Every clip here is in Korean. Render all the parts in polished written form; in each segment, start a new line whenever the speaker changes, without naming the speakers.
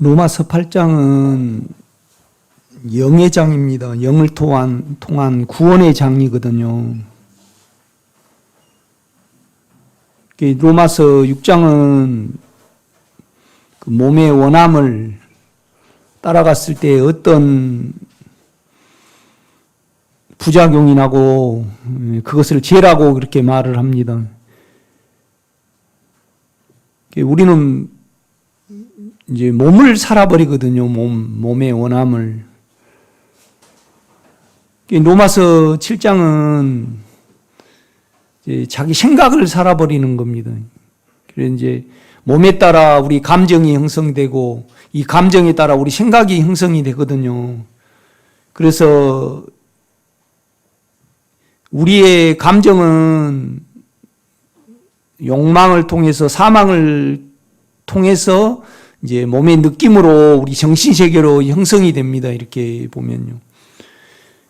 로마서 8장은 영의 장입니다. 영을 통한 구원의 장이거든요. 로마서 6장은 그 몸의 원함을 따라갔을 때 어떤 부작용이 나고 그것을 죄라고 그렇게 말을 합니다. 우리는 이제 몸을 살아버리거든요. 몸의 원함을. 로마서 7장은 이제 자기 생각을 살아버리는 겁니다. 그래서 이제 몸에 따라 우리 감정이 형성되고 이 감정에 따라 우리 생각이 형성이 되거든요. 그래서 우리의 감정은 욕망을 통해서 사망을 통해서 이제 몸의 느낌으로 우리 정신세계로 형성이 됩니다. 이렇게 보면요.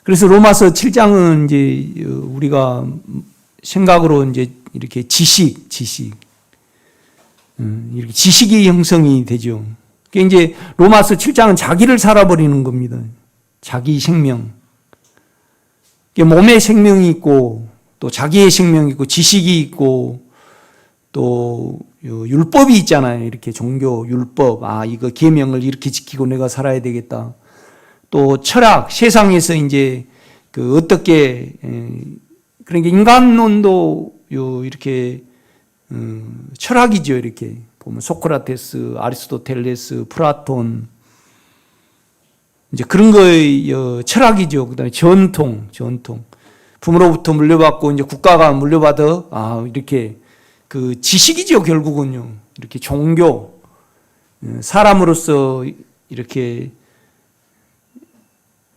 그래서 로마서 7장은 이제 우리가 생각으로 이제 이렇게 이렇게 지식이 형성이 되죠. 그러니까 이제 로마서 7장은 자기를 살아버리는 겁니다. 자기 생명. 몸의 생명이 있고 또 자기의 생명이 있고 지식이 있고 또 율법이 있잖아요. 이렇게 종교 율법. 이거 계명을 이렇게 지키고 내가 살아야 되겠다. 또 철학, 세상에서 이제 그 어떻게 그러니까 인간론도 이렇게 철학이죠. 이렇게 보면 소크라테스, 아리스토텔레스, 플라톤 이제 그런 거의 철학이죠. 그다음에 전통. 부모로부터 물려받고 이제 국가가 물려받아 이렇게 그 지식이죠. 결국은요. 이렇게 종교 사람으로서 이렇게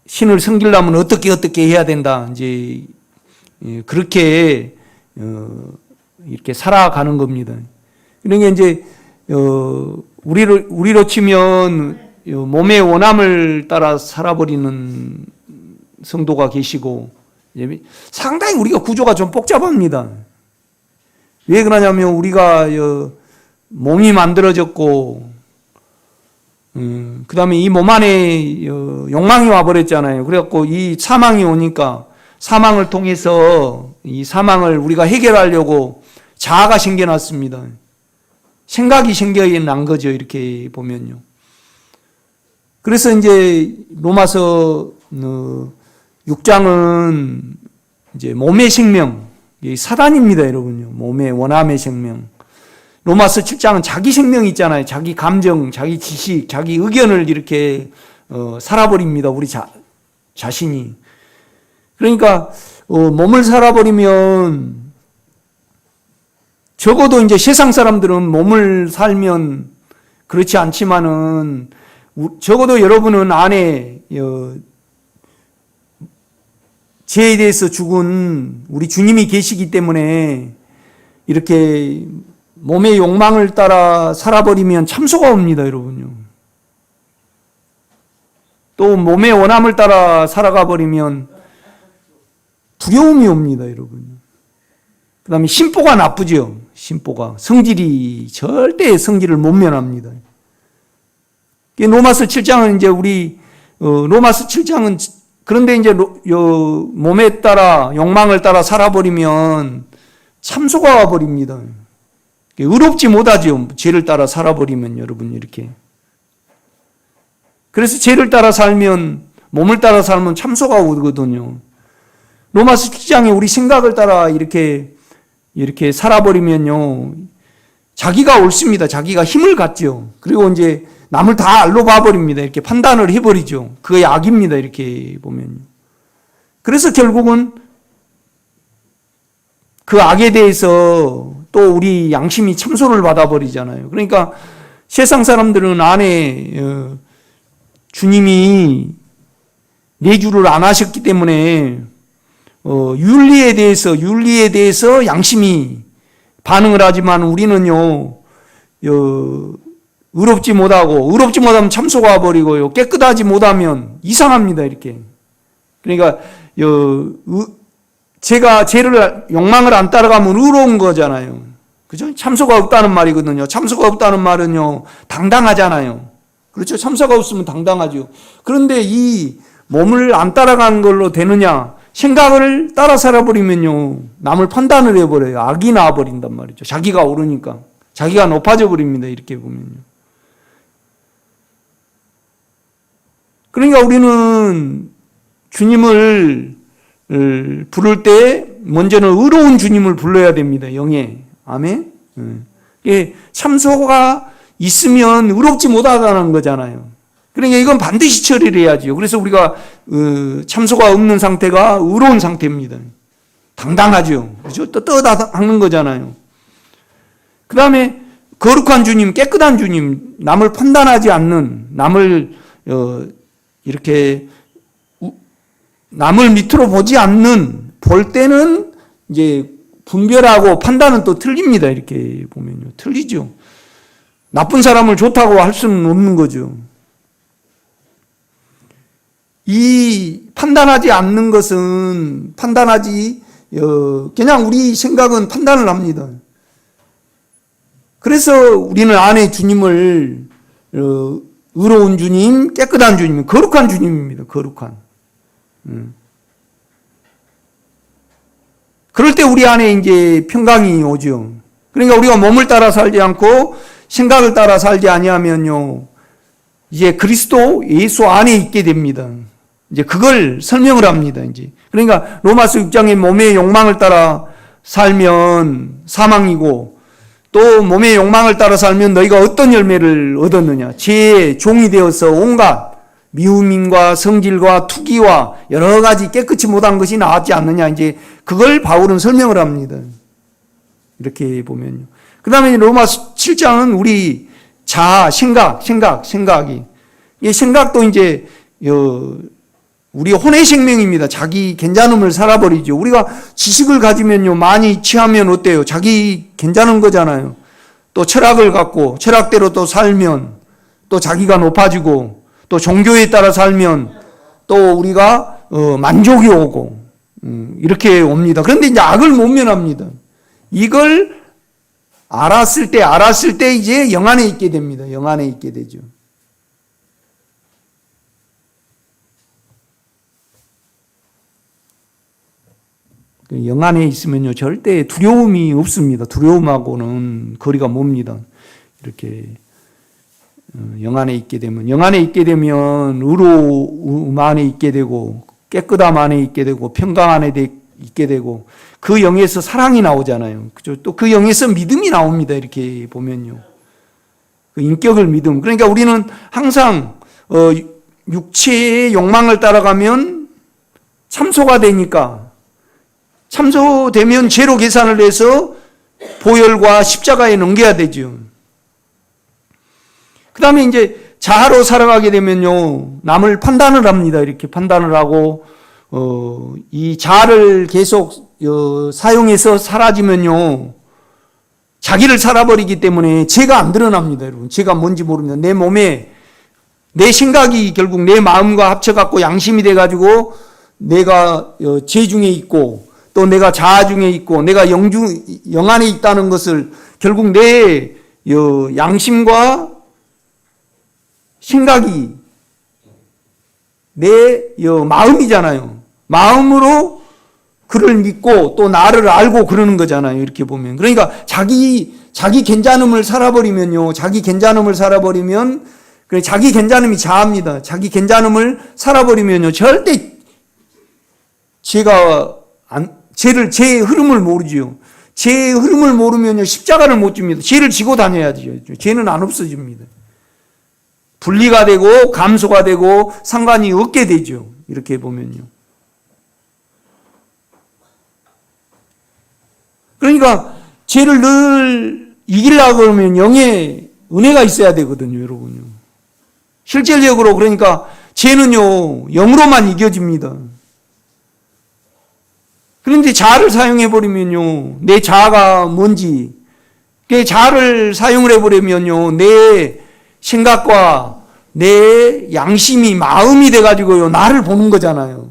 신을 섬기려면 어떻게 해야 된다. 이제 그렇게 이렇게 살아가는 겁니다. 그러니까 이제 우리로 치면 몸의 원함을 따라 살아버리는 성도가 계시고 상당히 우리가 구조가 좀 복잡합니다. 왜 그러냐면 우리가 몸이 만들어졌고 그 다음에 이 몸 안에 욕망이 와버렸잖아요. 그래갖고 이 사망이 오니까 사망을 통해서 이 사망을 우리가 해결하려고 자아가 생겨났습니다. 생각이 생겨난 거죠. 이렇게 보면요. 그래서 이제 로마서 6장은 이제 몸의 생명, 사단입니다, 여러분요. 몸의 원함의 생명. 로마서 7장은 자기 생명이 있잖아요. 자기 감정, 자기 지식, 자기 의견을 이렇게 살아버립니다. 우리 자신이. 그러니까 몸을 살아버리면 적어도 이제 세상 사람들은 몸을 살면 그렇지 않지만은 적어도 여러분은 안에 죄에 대해서 죽은 우리 주님이 계시기 때문에 이렇게 몸의 욕망을 따라 살아버리면 참소가 옵니다, 여러분요. 또 몸의 원함을 따라 살아가 버리면 두려움이 옵니다, 여러분. 그 다음에 심보가 나쁘죠. 심보가. 절대 성질을 못 면합니다. 로마서 7장은 이제 로마서 7장은 그런데 이제 몸에 따라 욕망을 따라 살아버리면 참소가 와버립니다. 의롭지 못하죠. 죄를 따라 살아버리면 여러분 이렇게. 그래서 죄를 따라 살면 몸을 따라 살면 참소가 오거든요. 로마서 7장에 우리 생각을 따라 이렇게 살아버리면요. 자기가 옳습니다. 자기가 힘을 갖죠. 그리고 이제 남을 다 알로 봐버립니다. 이렇게 판단을 해버리죠. 그게 악입니다. 이렇게 보면요. 그래서 결국은 그 악에 대해서 또 우리 양심이 참소를 받아버리잖아요. 그러니까 세상 사람들은 안에 주님이 내주를 안 하셨기 때문에 윤리에 대해서 양심이 반응을 하지만 우리는요, 의롭지 못하면 참소가 와버리고요, 깨끗하지 못하면 이상합니다, 이렇게. 그러니까, 욕망을 안 따라가면 의로운 거잖아요. 그죠? 참소가 없다는 말이거든요. 참소가 없다는 말은요, 당당하잖아요. 그렇죠. 참사가 없으면 당당하죠. 그런데 이 몸을 안 따라가는 걸로 되느냐? 생각을 따라 살아버리면요, 남을 판단을 해버려요. 악이 나와버린단 말이죠. 자기가 오르니까. 자기가 높아져 버립니다. 이렇게 보면요. 그러니까 우리는 주님을 부를 때 먼저는 의로운 주님을 불러야 됩니다. 영에. 아멘? 예, 참소가 있으면 의롭지 못하다는 거잖아요. 그러니까 이건 반드시 처리를 해야죠. 그래서 우리가 참소가 없는 상태가 의로운 상태입니다. 당당하죠. 그렇죠? 떳떳하는 거잖아요. 그 다음에 거룩한 주님, 깨끗한 주님, 남을 판단하지 않는, 남을 이렇게 남을 밑으로 보지 않는, 볼 때는 이제 분별하고 판단은 또 틀립니다. 이렇게 보면요. 틀리죠. 나쁜 사람을 좋다고 할 수는 없는 거죠. 이 판단하지 않는 것은 그냥 우리 생각은 판단을 합니다. 그래서 우리는 안에 주님을 의로운 주님, 깨끗한 주님, 거룩한 주님입니다. 거룩한. 그럴 때 우리 안에 이제 평강이 오죠. 그러니까 우리가 몸을 따라 살지 않고 생각을 따라 살지 아니하면요, 이제 그리스도 예수 안에 있게 됩니다. 이제 그걸 설명을 합니다. 이제 그러니까 로마서 6장의 몸의 욕망을 따라 살면 사망이고, 또 몸의 욕망을 따라 살면 너희가 어떤 열매를 얻었느냐? 죄의 종이 되어서 온갖 미움과 성질과 투기와 여러 가지 깨끗이 못한 것이 나왔지 않느냐? 이제 그걸 바울은 설명을 합니다. 이렇게 보면요. 그 다음에 로마서 7장은 우리 자아, 생각이. 이 생각도 이제 우리 혼의 생명입니다. 자기 괜찮음을 살아버리죠. 우리가 지식을 가지면요, 많이 취하면 어때요? 자기 괜찮은 거잖아요. 또 철학을 갖고 철학대로 또 살면 또 자기가 높아지고, 또 종교에 따라 살면 또 우리가 만족이 오고 이렇게 옵니다. 그런데 이제 악을 못 면합니다. 이걸 알았을 때 이제 영 안에 있게 됩니다. 영 안에 있게 되죠. 영 안에 있으면요, 절대 두려움이 없습니다. 두려움하고는 거리가 멉니다. 이렇게 영 안에 있게 되면 의로움 안에 있게 되고, 깨끗함 안에 있게 되고, 평강 안에 있게 되고, 그 영에서 사랑이 나오잖아요. 그죠? 또 그 영에서 믿음이 나옵니다. 이렇게 보면요, 그 인격을 믿음. 그러니까 우리는 항상 육체의 욕망을 따라가면 참소가 되니까, 참소되면 죄로 계산을 해서 보혈과 십자가에 넘겨야 되죠. 그 다음에 이제 자아로 살아가게 되면요, 남을 판단을 합니다. 이렇게 판단을 하고, 이 자아를 계속 사용해서 사라지면요, 자기를 살아버리기 때문에 죄가 안 드러납니다. 여러분, 죄가 뭔지 모릅니다. 내 몸에 내 생각이 결국 내 마음과 합쳐갖고 양심이 돼가지고 내가 죄 중에 있고, 또 내가 자아 중에 있고, 내가 영 안에 있다는 것을 결국 내 양심과 생각이 내 마음이잖아요. 마음으로 그를 믿고 또 나를 알고 그러는 거잖아요. 이렇게 보면. 그러니까 자기 괜찮음을 살아버리면요, 자기 괜찮음이 자아입니다. 자기 괜찮음을 살아버리면요, 절대 죄의 흐름을 모르지요. 죄의 흐름을 모르면요, 십자가를 못 집니다. 죄를 지고 다녀야죠. 죄는 안 없어집니다. 분리가 되고 감소가 되고 상관이 없게 되죠. 이렇게 보면요. 그러니까 죄를 늘 이기려고 그러면 영의 은혜가 있어야 되거든요, 여러분요. 실질적으로 그러니까 죄는요, 영으로만 이겨집니다. 그런데 자아를 사용해버리면요, 내 자아가 뭔지, 내 자아를 사용을 해버리면요, 내 생각과 내 양심이 마음이 돼가지고요, 나를 보는 거잖아요.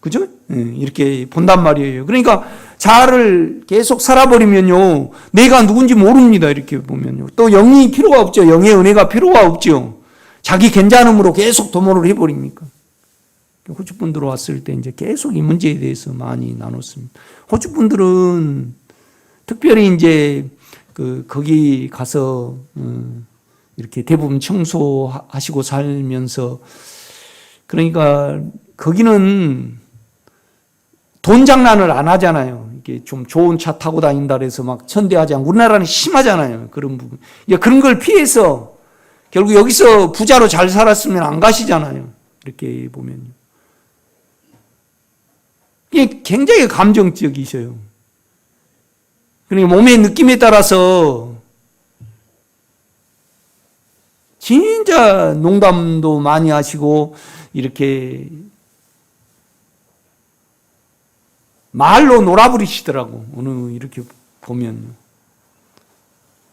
그죠? 이렇게 본단 말이에요. 그러니까 자아를 계속 살아버리면요, 내가 누군지 모릅니다. 이렇게 보면요. 또 영이 필요가 없죠. 영의 은혜가 필요가 없죠. 자기 괜찮음으로 계속 도모를 해버립니까? 호주 분들 왔을 때 이제 계속 이 문제에 대해서 많이 나눴습니다. 호주 분들은 특별히 이제 거기 가서 이렇게 대부분 청소하시고 살면서, 그러니까 거기는 돈 장난을 안 하잖아요. 이게 좀 좋은 차 타고 다닌다 그래서 막 천대하지 않고, 우리나라는 심하잖아요. 그런 부분. 그런 걸 피해서 결국 여기서 부자로 잘 살았으면 안 가시잖아요. 이렇게 보면요. 이게 굉장히 감정적이셔요. 그러니까 몸의 느낌에 따라서 진짜 농담도 많이 하시고, 이렇게 말로 놀아버리시더라고. 오늘 이렇게 보면요.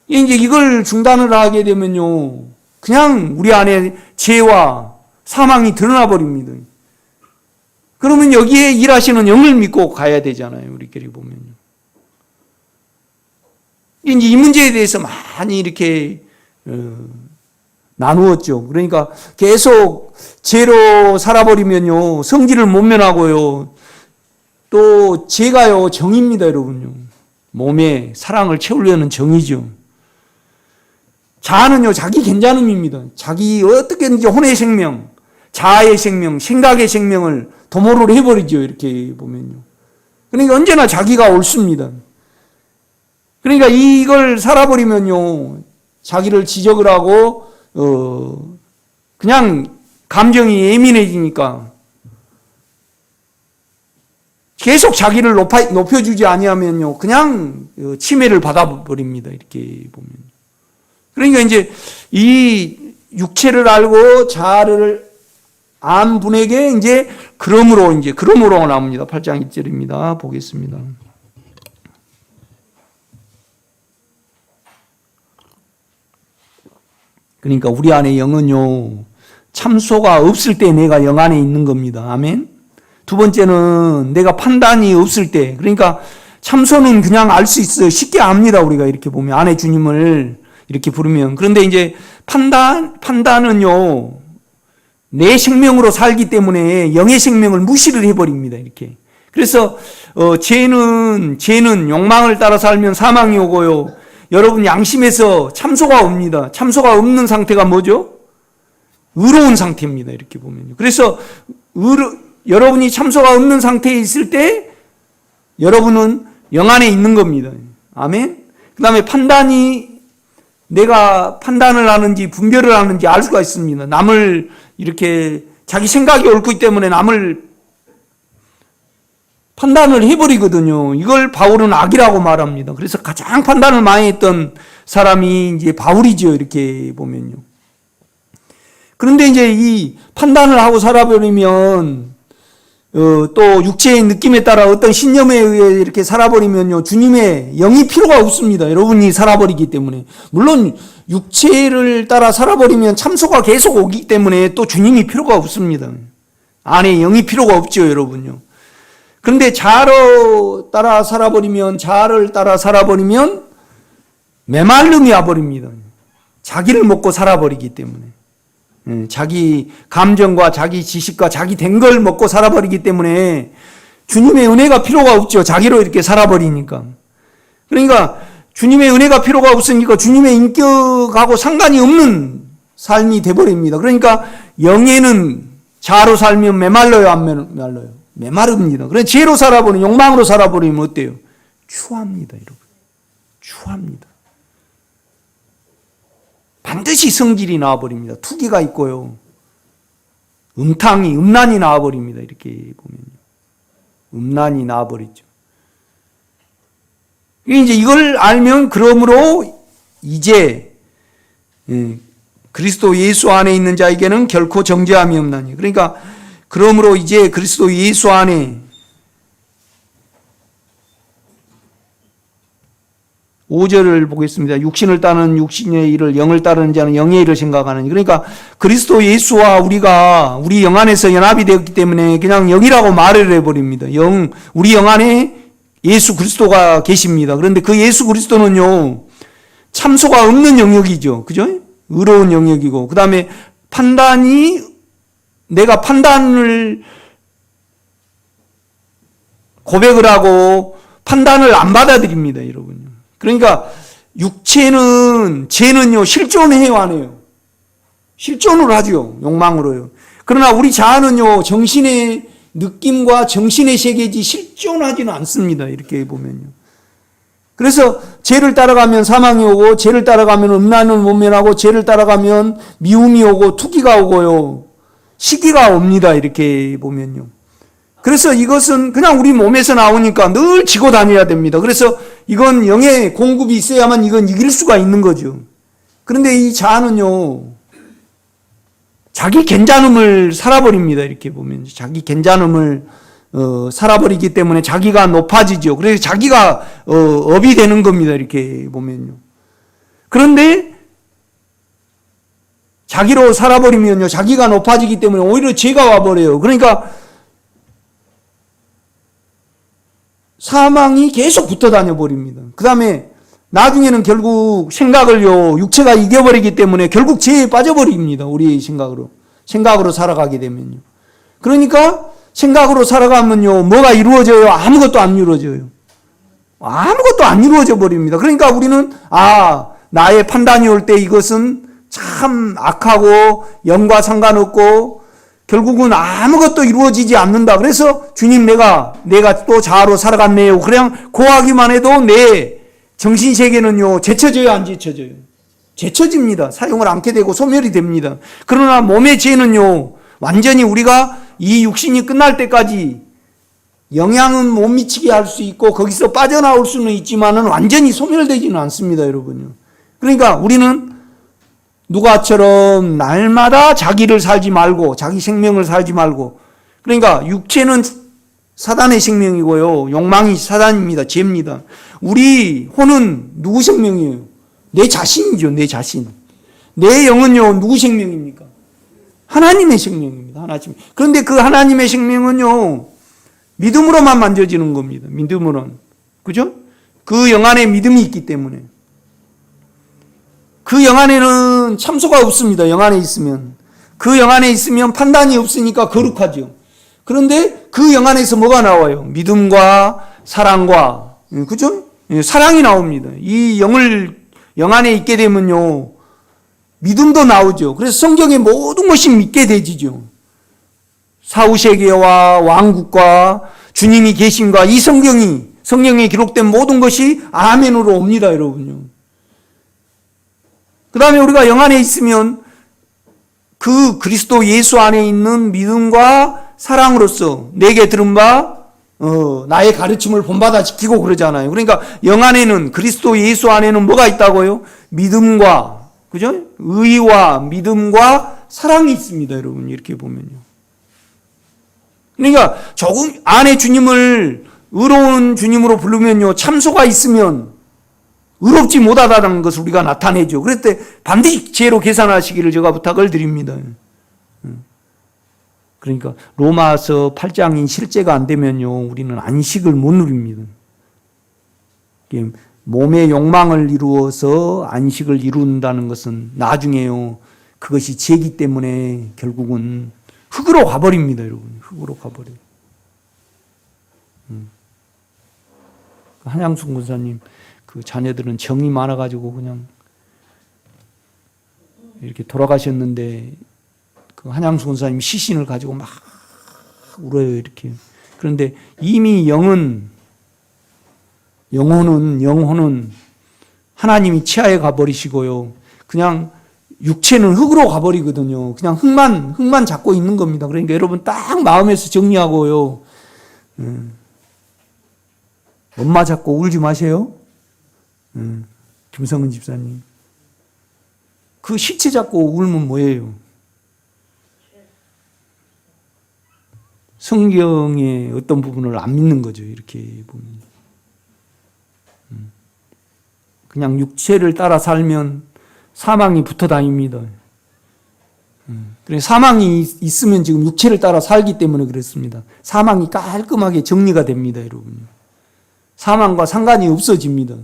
이제 이걸 중단을 하게 되면요, 그냥 우리 안에 죄와 사망이 드러나 버립니다. 그러면 여기에 일하시는 영을 믿고 가야 되잖아요. 우리끼리 보면요. 이제 이 문제에 대해서 많이 이렇게 나누었죠. 그러니까 계속 죄로 살아버리면요, 성질을 못 면하고요, 또 죄가요 정입니다, 여러분요. 몸에 사랑을 채우려는 정이죠. 자아는요 자기 괜찮음입니다. 자기 어떻게든지 혼의 생명, 자아의 생명, 생각의 생명을 도모를 해버리죠. 이렇게 보면요. 그러니까 언제나 자기가 옳습니다. 그러니까 이걸 살아버리면요, 자기를 지적을 하고 그냥 감정이 예민해지니까 계속 자기를 높여주지 아니하면요, 그냥 침해를 받아버립니다. 이렇게 보면. 그러니까 이제 이 육체를 알고 자아를 안 분에게 이제 그러므로 나옵니다. 8장 1절입니다. 보겠습니다. 그러니까 우리 안에 영은요, 참소가 없을 때 내가 영 안에 있는 겁니다. 아멘. 두 번째는 내가 판단이 없을 때, 그러니까 참소는 그냥 알 수 있어요. 쉽게 압니다. 우리가 이렇게 보면 안에 주님을 이렇게 부르면. 그런데 이제 판단은요, 내 생명으로 살기 때문에 영의 생명을 무시를 해버립니다. 이렇게. 그래서 죄는 욕망을 따라 살면 사망이 오고요. 여러분 양심에서 참소가 옵니다. 참소가 없는 상태가 뭐죠? 의로운 상태입니다. 이렇게 보면요. 그래서 여러분이 참소가 없는 상태에 있을 때 여러분은 영 안에 있는 겁니다. 아멘. 그 다음에 내가 판단을 하는지 분별을 하는지 알 수가 있습니다. 남을 이렇게 자기 생각이 옳기 때문에 남을 판단을 해버리거든요. 이걸 바울은 악이라고 말합니다. 그래서 가장 판단을 많이 했던 사람이 이제 바울이죠. 이렇게 보면요. 그런데 이제 이 판단을 하고 살아버리면 또 육체의 느낌에 따라 어떤 신념에 의해 이렇게 살아버리면요, 주님의 영이 필요가 없습니다. 여러분이 살아버리기 때문에. 물론 육체를 따라 살아버리면 참소가 계속 오기 때문에 또 주님이 필요가 없습니다. 안에 영이 필요가 없죠, 여러분요. 그런데 자아를 따라 살아버리면 메말름이 와버립니다. 자기를 먹고 살아버리기 때문에. 자기 감정과 자기 지식과 자기 된 걸 먹고 살아버리기 때문에 주님의 은혜가 필요가 없죠. 자기로 이렇게 살아버리니까. 그러니까 주님의 은혜가 필요가 없으니까 주님의 인격하고 상관이 없는 삶이 돼버립니다. 그러니까 영에는 자아로 살면 메말라요, 안 메말라요? 메마릅니다. 그래서 죄로 살아버리면, 욕망으로 살아버리면 어때요? 추합니다, 여러분. 추합니다. 반드시 성질이 나와버립니다. 투기가 있고요. 음란이 나와버립니다. 이렇게 보면요. 음란이 나와버리죠. 이제 이걸 알면, 그러므로 이제 그리스도 예수 안에 있는 자에게는 결코 정죄함이 없나니. 그러니까 그러므로 이제 그리스도 예수 안에 5절을 보겠습니다. 육신을 따르는 육신의 일을, 영을 따르는 자는 영의 일을 생각하느니. 그러니까 그리스도 예수와 우리 영 안에서 연합이 되었기 때문에 그냥 영이라고 말을 해버립니다. 우리 영 안에 예수 그리스도가 계십니다. 그런데 그 예수 그리스도는요, 참소가 없는 영역이죠. 그죠? 의로운 영역이고, 그 다음에 내가 판단을 고백을 하고 판단을 안 받아들입니다, 여러분. 그러니까 죄는요, 실존해요, 안 해요? 실존을 하죠, 욕망으로요. 그러나 우리 자아는요, 정신의 느낌과 정신의 세계지 실존하지는 않습니다, 이렇게 보면요. 그래서 죄를 따라가면 사망이 오고, 죄를 따라가면 음란을 모면하고, 죄를 따라가면 미움이 오고, 투기가 오고요, 시기가 옵니다, 이렇게 보면요. 그래서 이것은 그냥 우리 몸에서 나오니까 늘 지고 다녀야 됩니다. 그래서 이건 영의 공급이 있어야만 이건 이길 수가 있는 거죠. 그런데 이 자아는요, 자기 괜찮음을 살아버립니다. 이렇게 보면 자기 괜찮음을 살아버리기 때문에 자기가 높아지죠. 그래서 자기가 업이 되는 겁니다. 이렇게 보면요. 그런데 자기로 살아버리면요, 자기가 높아지기 때문에 오히려 죄가 와버려요. 그러니까 사망이 계속 붙어 다녀 버립니다. 그 다음에 나중에는 결국 생각을요, 육체가 이겨버리기 때문에 결국 죄에 빠져버립니다. 우리의 생각으로 살아가게 되면요. 그러니까 생각으로 살아가면요, 뭐가 이루어져요? 아무것도 안 이루어져요. 아무것도 안 이루어져 버립니다. 그러니까 우리는 나의 판단이 올 때 이것은 참 악하고 영과 상관없고 결국은 아무것도 이루어지지 않는다. 그래서 주님, 내가 또 자아로 살아갔네요. 그냥 고하기만 해도 내 정신세계는요, 제쳐져요, 안 제쳐져요? 제쳐집니다. 사용을 않게 되고 소멸이 됩니다. 그러나 몸의 죄는요, 완전히 우리가 이 육신이 끝날 때까지 영향은 못 미치게 할 수 있고 거기서 빠져나올 수는 있지만은 완전히 소멸되지는 않습니다, 여러분요. 그러니까 우리는 누가처럼 날마다 자기를 살지 말고, 자기 생명을 살지 말고, 그러니까 육체는 사단의 생명이고요, 욕망이 사단입니다, 죄입니다. 우리 혼은 누구 생명이에요? 내 자신이죠, 내 자신. 내 영은요, 누구 생명입니까? 하나님의 생명입니다, 하나님. 그런데 그 하나님의 생명은요, 믿음으로만 만져지는 겁니다, 믿음으로는. 그죠? 그 영 안에 믿음이 있기 때문에. 그 영 안에는 참소가 없습니다. 영 안에 있으면. 그 영 안에 있으면 판단이 없으니까 거룩하죠. 그런데 그 영 안에서 뭐가 나와요? 믿음과 사랑과, 그죠? 사랑이 나옵니다. 이 영 안에 있게 되면요, 믿음도 나오죠. 그래서 성경의 모든 것이 믿게 되지죠. 사후세계와 왕국과 주님이 계심과 이 성경에 기록된 모든 것이 아멘으로 옵니다, 여러분요. 그 다음에 우리가 영 안에 있으면 그 그리스도 예수 안에 있는 믿음과 사랑으로서 내게 들은 바 나의 가르침을 본받아 지키고 그러잖아요. 그러니까 영 안에는, 그리스도 예수 안에는 뭐가 있다고요? 믿음과, 그죠? 의와 믿음과 사랑이 있습니다, 여러분. 이렇게 보면요. 그러니까 조금 안에 주님을 의로운 주님으로 부르면요, 참소가 있으면 의롭지 못하다는 것을 우리가 나타내죠. 그럴 때 반드시 죄로 계산하시기를 제가 부탁을 드립니다. 그러니까 로마서 8장인 실제가 안 되면요, 우리는 안식을 못 누립니다. 몸의 욕망을 이루어서 안식을 이룬다는 것은 나중에요, 그것이 죄이기 때문에 결국은 흙으로 가버립니다, 여러분. 흙으로 가버려요. 한양순 군사님, 그 자녀들은 정이 많아가지고 그냥 이렇게 돌아가셨는데, 그 한양순 군사님 시신을 가지고 막 울어요, 이렇게. 그런데 이미 영혼은 하나님이 치하에 가버리시고요, 그냥 육체는 흙으로 가버리거든요. 그냥 흙만 잡고 있는 겁니다. 그러니까 여러분 딱 마음에서 정리하고요, 엄마 잡고 울지 마세요. 김성은 집사님. 그 시체 잡고 울면 뭐예요? 성경의 어떤 부분을 안 믿는 거죠, 이렇게 보면. 그냥 육체를 따라 살면 사망이 붙어 다닙니다. 사망이 있으면 지금 육체를 따라 살기 때문에 그렇습니다. 사망이 깔끔하게 정리가 됩니다, 여러분. 사망과 상관이 없어집니다.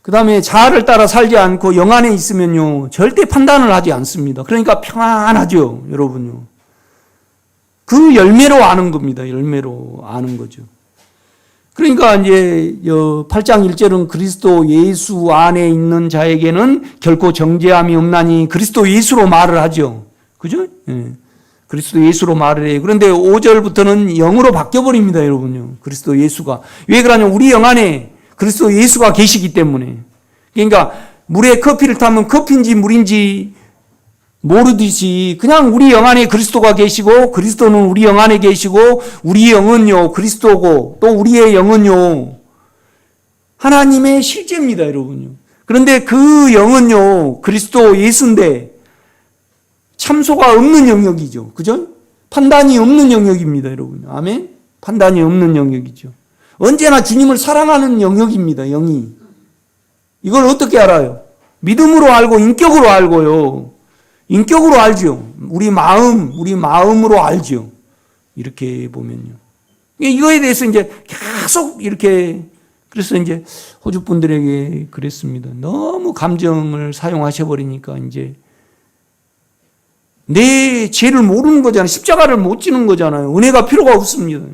그 다음에 자아를 따라 살지 않고 영 안에 있으면요, 절대 판단을 하지 않습니다. 그러니까 평안하죠, 여러분요. 그 열매로 아는 겁니다. 열매로 아는 거죠. 그러니까 이제 8장 1절은 그리스도 예수 안에 있는 자에게는 결코 정죄함이 없나니 그리스도 예수로 말을 하죠. 그죠? 예. 그리스도 예수로 말을 해요. 그런데 5절부터는 영으로 바뀌어버립니다, 여러분요. 그리스도 예수가. 왜 그러냐면 우리 영 안에 그리스도 예수가 계시기 때문에. 그러니까 물에 커피를 타면 커피인지 물인지 모르듯이 그냥 우리 영 안에 그리스도가 계시고 그리스도는 우리 영 안에 계시고 우리 영은요 그리스도고 또 우리의 영은요 하나님의 실제입니다, 여러분요. 그런데 그 영은요 그리스도 예수인데 참소가 없는 영역이죠. 그죠? 판단이 없는 영역입니다, 여러분. 아멘? 판단이 없는 영역이죠. 언제나 주님을 사랑하는 영역입니다, 영이. 이걸 어떻게 알아요? 믿음으로 알고 인격으로 알고요. 인격으로 알죠. 우리 마음으로 알죠. 이렇게 보면요. 이거에 대해서 이제 계속 이렇게, 그래서 이제 호주 분들에게 그랬습니다. 너무 감정을 사용하셔버리니까 이제 내 죄를 모르는 거잖아요. 십자가를 못 지는 거잖아요. 은혜가 필요가 없습니다.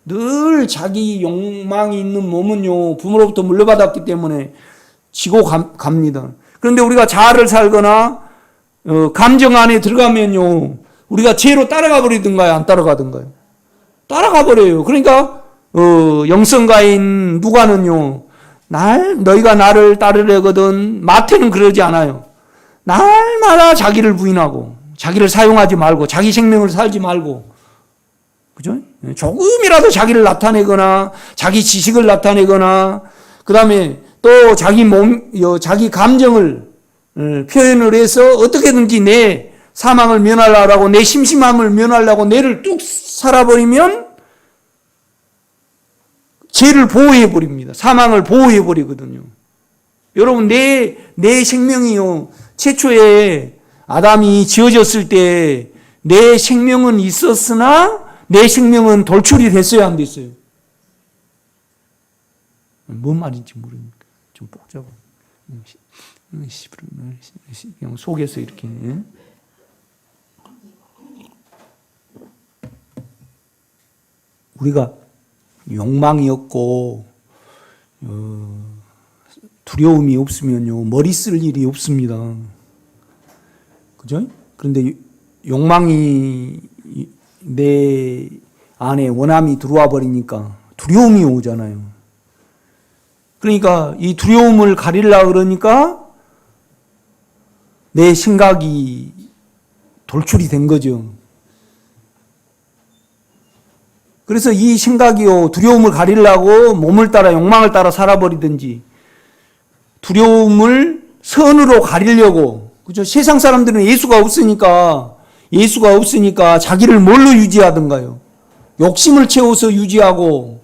늘 자기 욕망이 있는 몸은요, 부모로부터 물려받았기 때문에 지고 갑니다. 그런데 우리가 자아를 살거나 감정 안에 들어가면요, 우리가 죄로 따라가 버리든가요, 안 따라가든가요? 따라가 버려요. 그러니까 영성가인 누가는요, 너희가 나를 따르려거든. 마태는 그러지 않아요. 날마다 자기를 부인하고 자기를 사용하지 말고 자기 생명을 살지 말고, 그죠? 조금이라도 자기를 나타내거나 자기 지식을 나타내거나 그 다음에 또 자기 감정을 표현을 해서 어떻게든지 내 사망을 면하려고, 내 심심함을 면하려고 내를 뚝 살아버리면 죄를 보호해버립니다. 사망을 보호해버리거든요. 여러분, 내 생명이요, 최초에 아담이 지어졌을 때 내 생명은 있었으나 내 생명은 돌출이 됐어요, 안 됐어요? 뭔 말인지 모르니까 좀 복잡해. 그냥 속에서 이렇게. 우리가 욕망이 없고 두려움이 없으면요, 머리 쓸 일이 없습니다. 그죠? 그런데 욕망이 내 안에 원함이 들어와 버리니까 두려움이 오잖아요. 그러니까 이 두려움을 가리려고 그러니까 내 생각이 돌출이 된 거죠. 그래서 이 생각이요, 두려움을 가리려고 몸을 따라 욕망을 따라 살아버리든지, 두려움을 선으로 가리려고, 그죠? 세상 사람들은 예수가 없으니까 자기를 뭘로 유지하던가요? 욕심을 채워서 유지하고,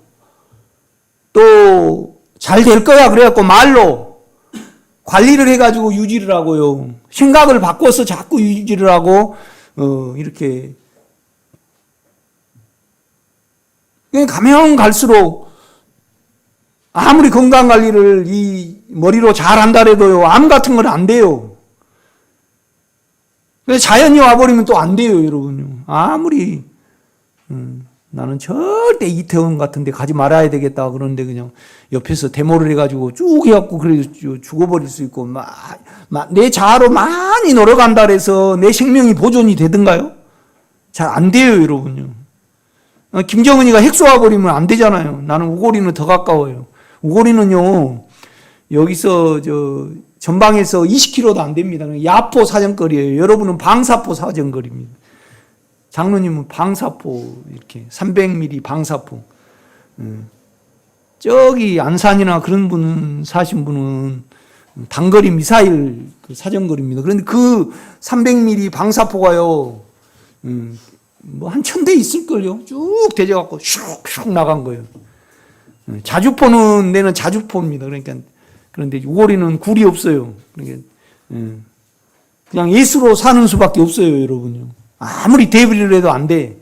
또 잘 될 거야 그래갖고 말로 관리를 해가지고 유지를 하고요. 생각을 바꿔서 자꾸 유지를 하고 이렇게 가면 갈수록 아무리 건강관리를 이 머리로 잘 한다 해도요, 암 같은 건 안 돼요. 자연이 와버리면 또 안 돼요, 여러분요. 아무리 나는 절대 이태원 같은 데 가지 말아야 되겠다 그러는데 그냥 옆에서 데모를 해가지고 쭉 해갖고 그래 죽어버릴 수 있고, 내 자아로 많이 놀아간다 해서 내 생명이 보존이 되든가요? 잘 안 돼요, 여러분요. 김정은이가 핵 쏘아버리면 안 되잖아요. 나는 우고리는 더 가까워요. 우고리는요, 여기서 전방에서 20km도 안 됩니다. 야포 사정거리예요. 여러분은 방사포 사정거리입니다. 장로님은 방사포, 이렇게 300mm 방사포. 저기 안산이나 그런 분 사신 분은 단거리 미사일 사정거리입니다. 그런데 그 300mm 방사포가요, 뭐 한 1000대 있을걸요. 쭉 대져갖고 슉슉 나간 거예요. 자주포는 내는 자주포입니다. 그러니까, 그런데 우고리는 굴이 없어요. 그러니까 그냥 예수로 사는 수밖에 없어요, 여러분요. 아무리 대비를 해도 안 돼.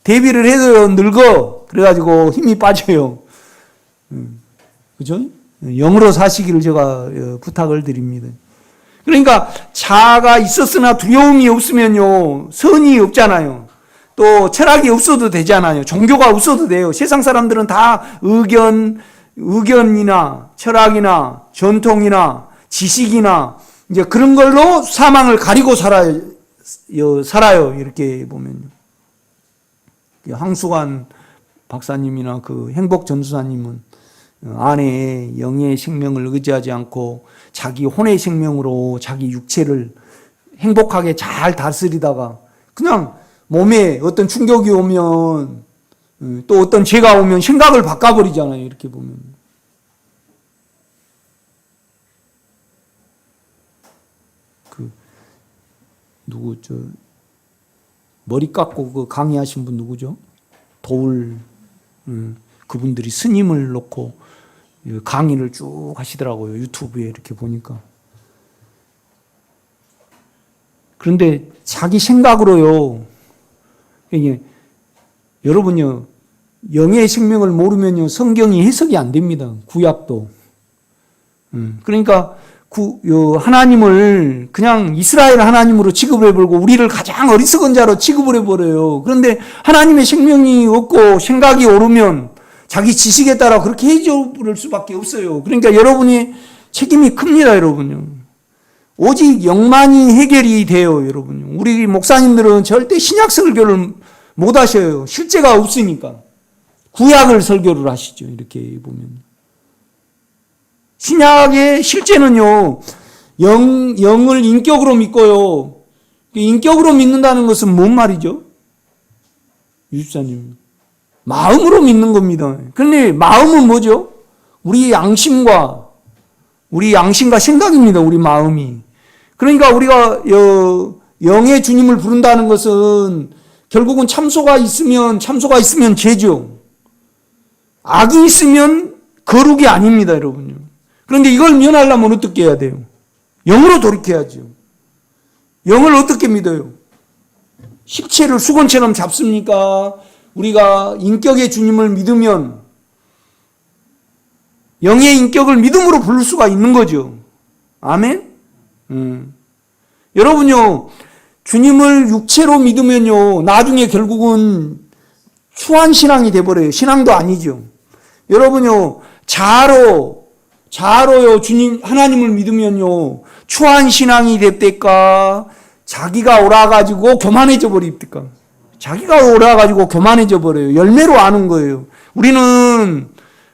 대비를 해도 늙어. 그래가지고 힘이 빠져요. 그죠? 영으로 사시기를 제가 부탁을 드립니다. 그러니까 자아가 있었으나 두려움이 없으면요, 선이 없잖아요. 또 철학이 없어도 되잖아요. 종교가 없어도 돼요. 세상 사람들은 다 의견이나 철학이나 전통이나 지식이나 이제 그런 걸로 사망을 가리고 살아요. 이렇게 보면. 황수관 박사님이나 그 행복 전수사님은 아내의 영의 생명을 의지하지 않고 자기 혼의 생명으로 자기 육체를 행복하게 잘 다스리다가 그냥 몸에 어떤 충격이 오면 또 어떤 죄가 오면 생각을 바꿔버리잖아요. 이렇게 보면. 머리 깎고 그 강의하신 분 누구죠? 도울, 그분들이 스님을 놓고 강의를 쭉 하시더라고요. 유튜브에 이렇게 보니까. 그런데 자기 생각으로요, 이게, 여러분요, 영의 생명을 모르면요, 성경이 해석이 안 됩니다. 구약도. 그러니까, 하나님을 그냥 이스라엘 하나님으로 취급을 해버리고 우리를 가장 어리석은 자로 취급을 해버려요. 그런데 하나님의 생명이 없고 생각이 오르면 자기 지식에 따라 그렇게 해줘버릴 수밖에 없어요. 그러니까 여러분이 책임이 큽니다, 여러분요. 오직 영만이 해결이 돼요, 여러분요. 우리 목사님들은 절대 신약 설교를 못 하셔요. 실제가 없으니까. 구약을 설교를 하시죠, 이렇게 보면. 신약의 실제는요, 영을 인격으로 믿고요. 인격으로 믿는다는 것은 뭔 말이죠? 유집사님. 마음으로 믿는 겁니다. 그런데 마음은 뭐죠? 우리 양심과 생각입니다, 우리 마음이. 그러니까 우리가 영의 주님을 부른다는 것은 결국은 참소가 있으면 죄죠. 악이 있으면 거룩이 아닙니다, 여러분요. 그런데 이걸 면하려면 어떻게 해야 돼요? 영으로 돌이켜야죠. 영을 어떻게 믿어요? 십체를 수건처럼 잡습니까? 우리가 인격의 주님을 믿으면 영의 인격을 믿음으로 부를 수가 있는 거죠. 아멘? 여러분요, 주님을 육체로 믿으면요, 나중에 결국은 추한 신앙이 돼버려요. 신앙도 아니죠. 여러분요, 자아로요, 주님, 하나님을 믿으면요, 추한 신앙이 될때까 자기가 옳아가지고 교만해져 버립니까? 자기가 옳아가지고 교만해져 버려요. 열매로 아는 거예요. 우리는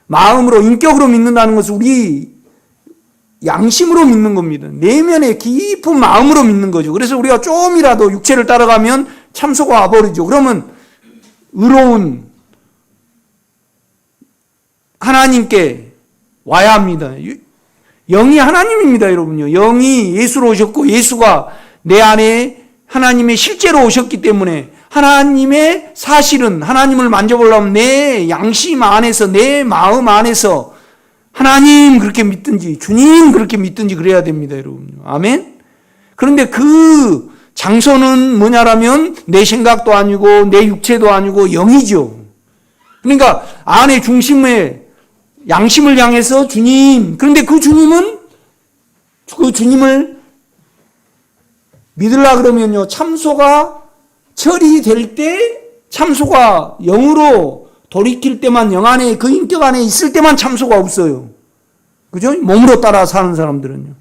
마음으로, 인격으로 믿는다는 것은 우리 양심으로 믿는 겁니다. 내면의 깊은 마음으로 믿는 거죠. 그래서 우리가 조금이라도 육체를 따라가면 참소가 와버리죠. 그러면 의로운 하나님께 와야 합니다. 영이 하나님입니다, 여러분요. 영이 예수로 오셨고 예수가 내 안에 하나님의 실제로 오셨기 때문에 하나님의 사실은 하나님을 만져보려면 내 양심 안에서 내 마음 안에서 하나님 그렇게 믿든지 주님 그렇게 믿든지 그래야 됩니다, 여러분. 아멘? 그런데 그 장소는 뭐냐라면 내 생각도 아니고 내 육체도 아니고 영이죠. 그러니까 안의 중심에 양심을 향해서 주님, 그런데 그 주님은 그 주님을 믿으려 그러면요, 참소가 처리될 때, 참소가 영으로 돌이킬 때만, 영 안에, 그 인격 안에 있을 때만 참소가 없어요. 그죠? 몸으로 따라 사는 사람들은요.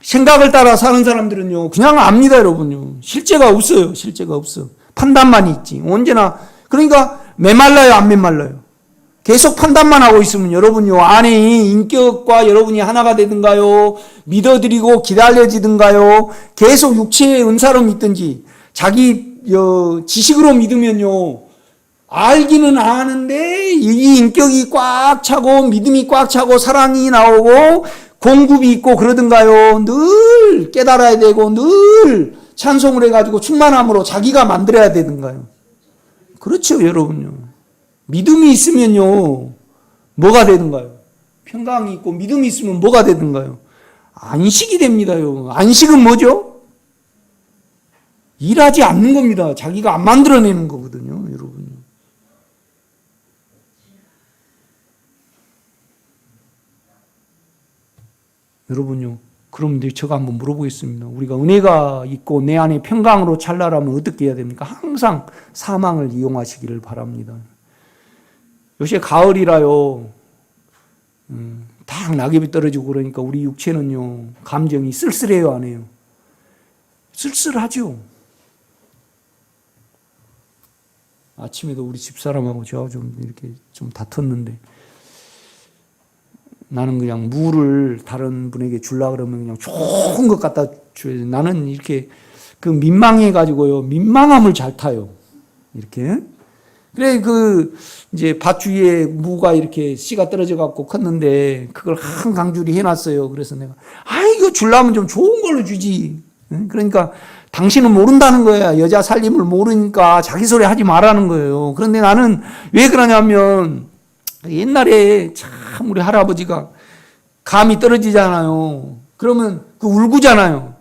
생각을 따라 사는 사람들은요, 그냥 압니다, 여러분요. 실제가 없어요. 실제가 없어. 판단만 있지. 언제나. 그러니까 메말라요, 안 메말라요? 계속 판단만 하고 있으면 여러분요, 안에 인격과 여러분이 하나가 되든가요? 믿어드리고 기다려지든가요? 계속 육체의 은사로 믿든지, 자기 지식으로 믿으면요, 알기는 아는데 이 인격이 꽉 차고 믿음이 꽉 차고 사랑이 나오고 공급이 있고 그러든가요? 늘 깨달아야 되고 늘 찬송을 해가지고 충만함으로 자기가 만들어야 되든가요? 그렇죠, 여러분요. 믿음이 있으면요, 뭐가 되든가요? 평강이 있고 믿음이 있으면 뭐가 되든가요? 안식이 됩니다요. 안식은 뭐죠? 일하지 않는 겁니다. 자기가 안 만들어내는 거거든요, 여러분. 여러분요, 그럼 제가 한번 물어보겠습니다. 우리가 은혜가 있고 내 안에 평강으로 찰나라면 어떻게 해야 됩니까? 항상 사망을 이용하시기를 바랍니다. 요새 가을이라요, 딱 낙엽이 떨어지고 그러니까 우리 육체는요, 감정이 쓸쓸해요, 안 해요? 쓸쓸하죠. 아침에도 우리 집사람하고 저하고 좀 이렇게 좀 다퉜는데, 나는 그냥 물을 다른 분에게 주려고 그러면 그냥 좋은 것 갖다 줘야지. 나는 이렇게 그 민망해가지고요, 민망함을 잘 타요. 이렇게. 그래, 이제 밭 주위에 무가 이렇게 씨가 떨어져갖고 컸는데, 그걸 한 강줄이 해놨어요. 그래서 내가, 이거 주려면 좀 좋은 걸로 주지. 그러니까, 당신은 모른다는 거야. 여자 살림을 모르니까 자기 소리 하지 말라는 거예요. 그런데 나는 왜 그러냐면, 옛날에 참 우리 할아버지가 감이 떨어지잖아요. 그러면 울고잖아요.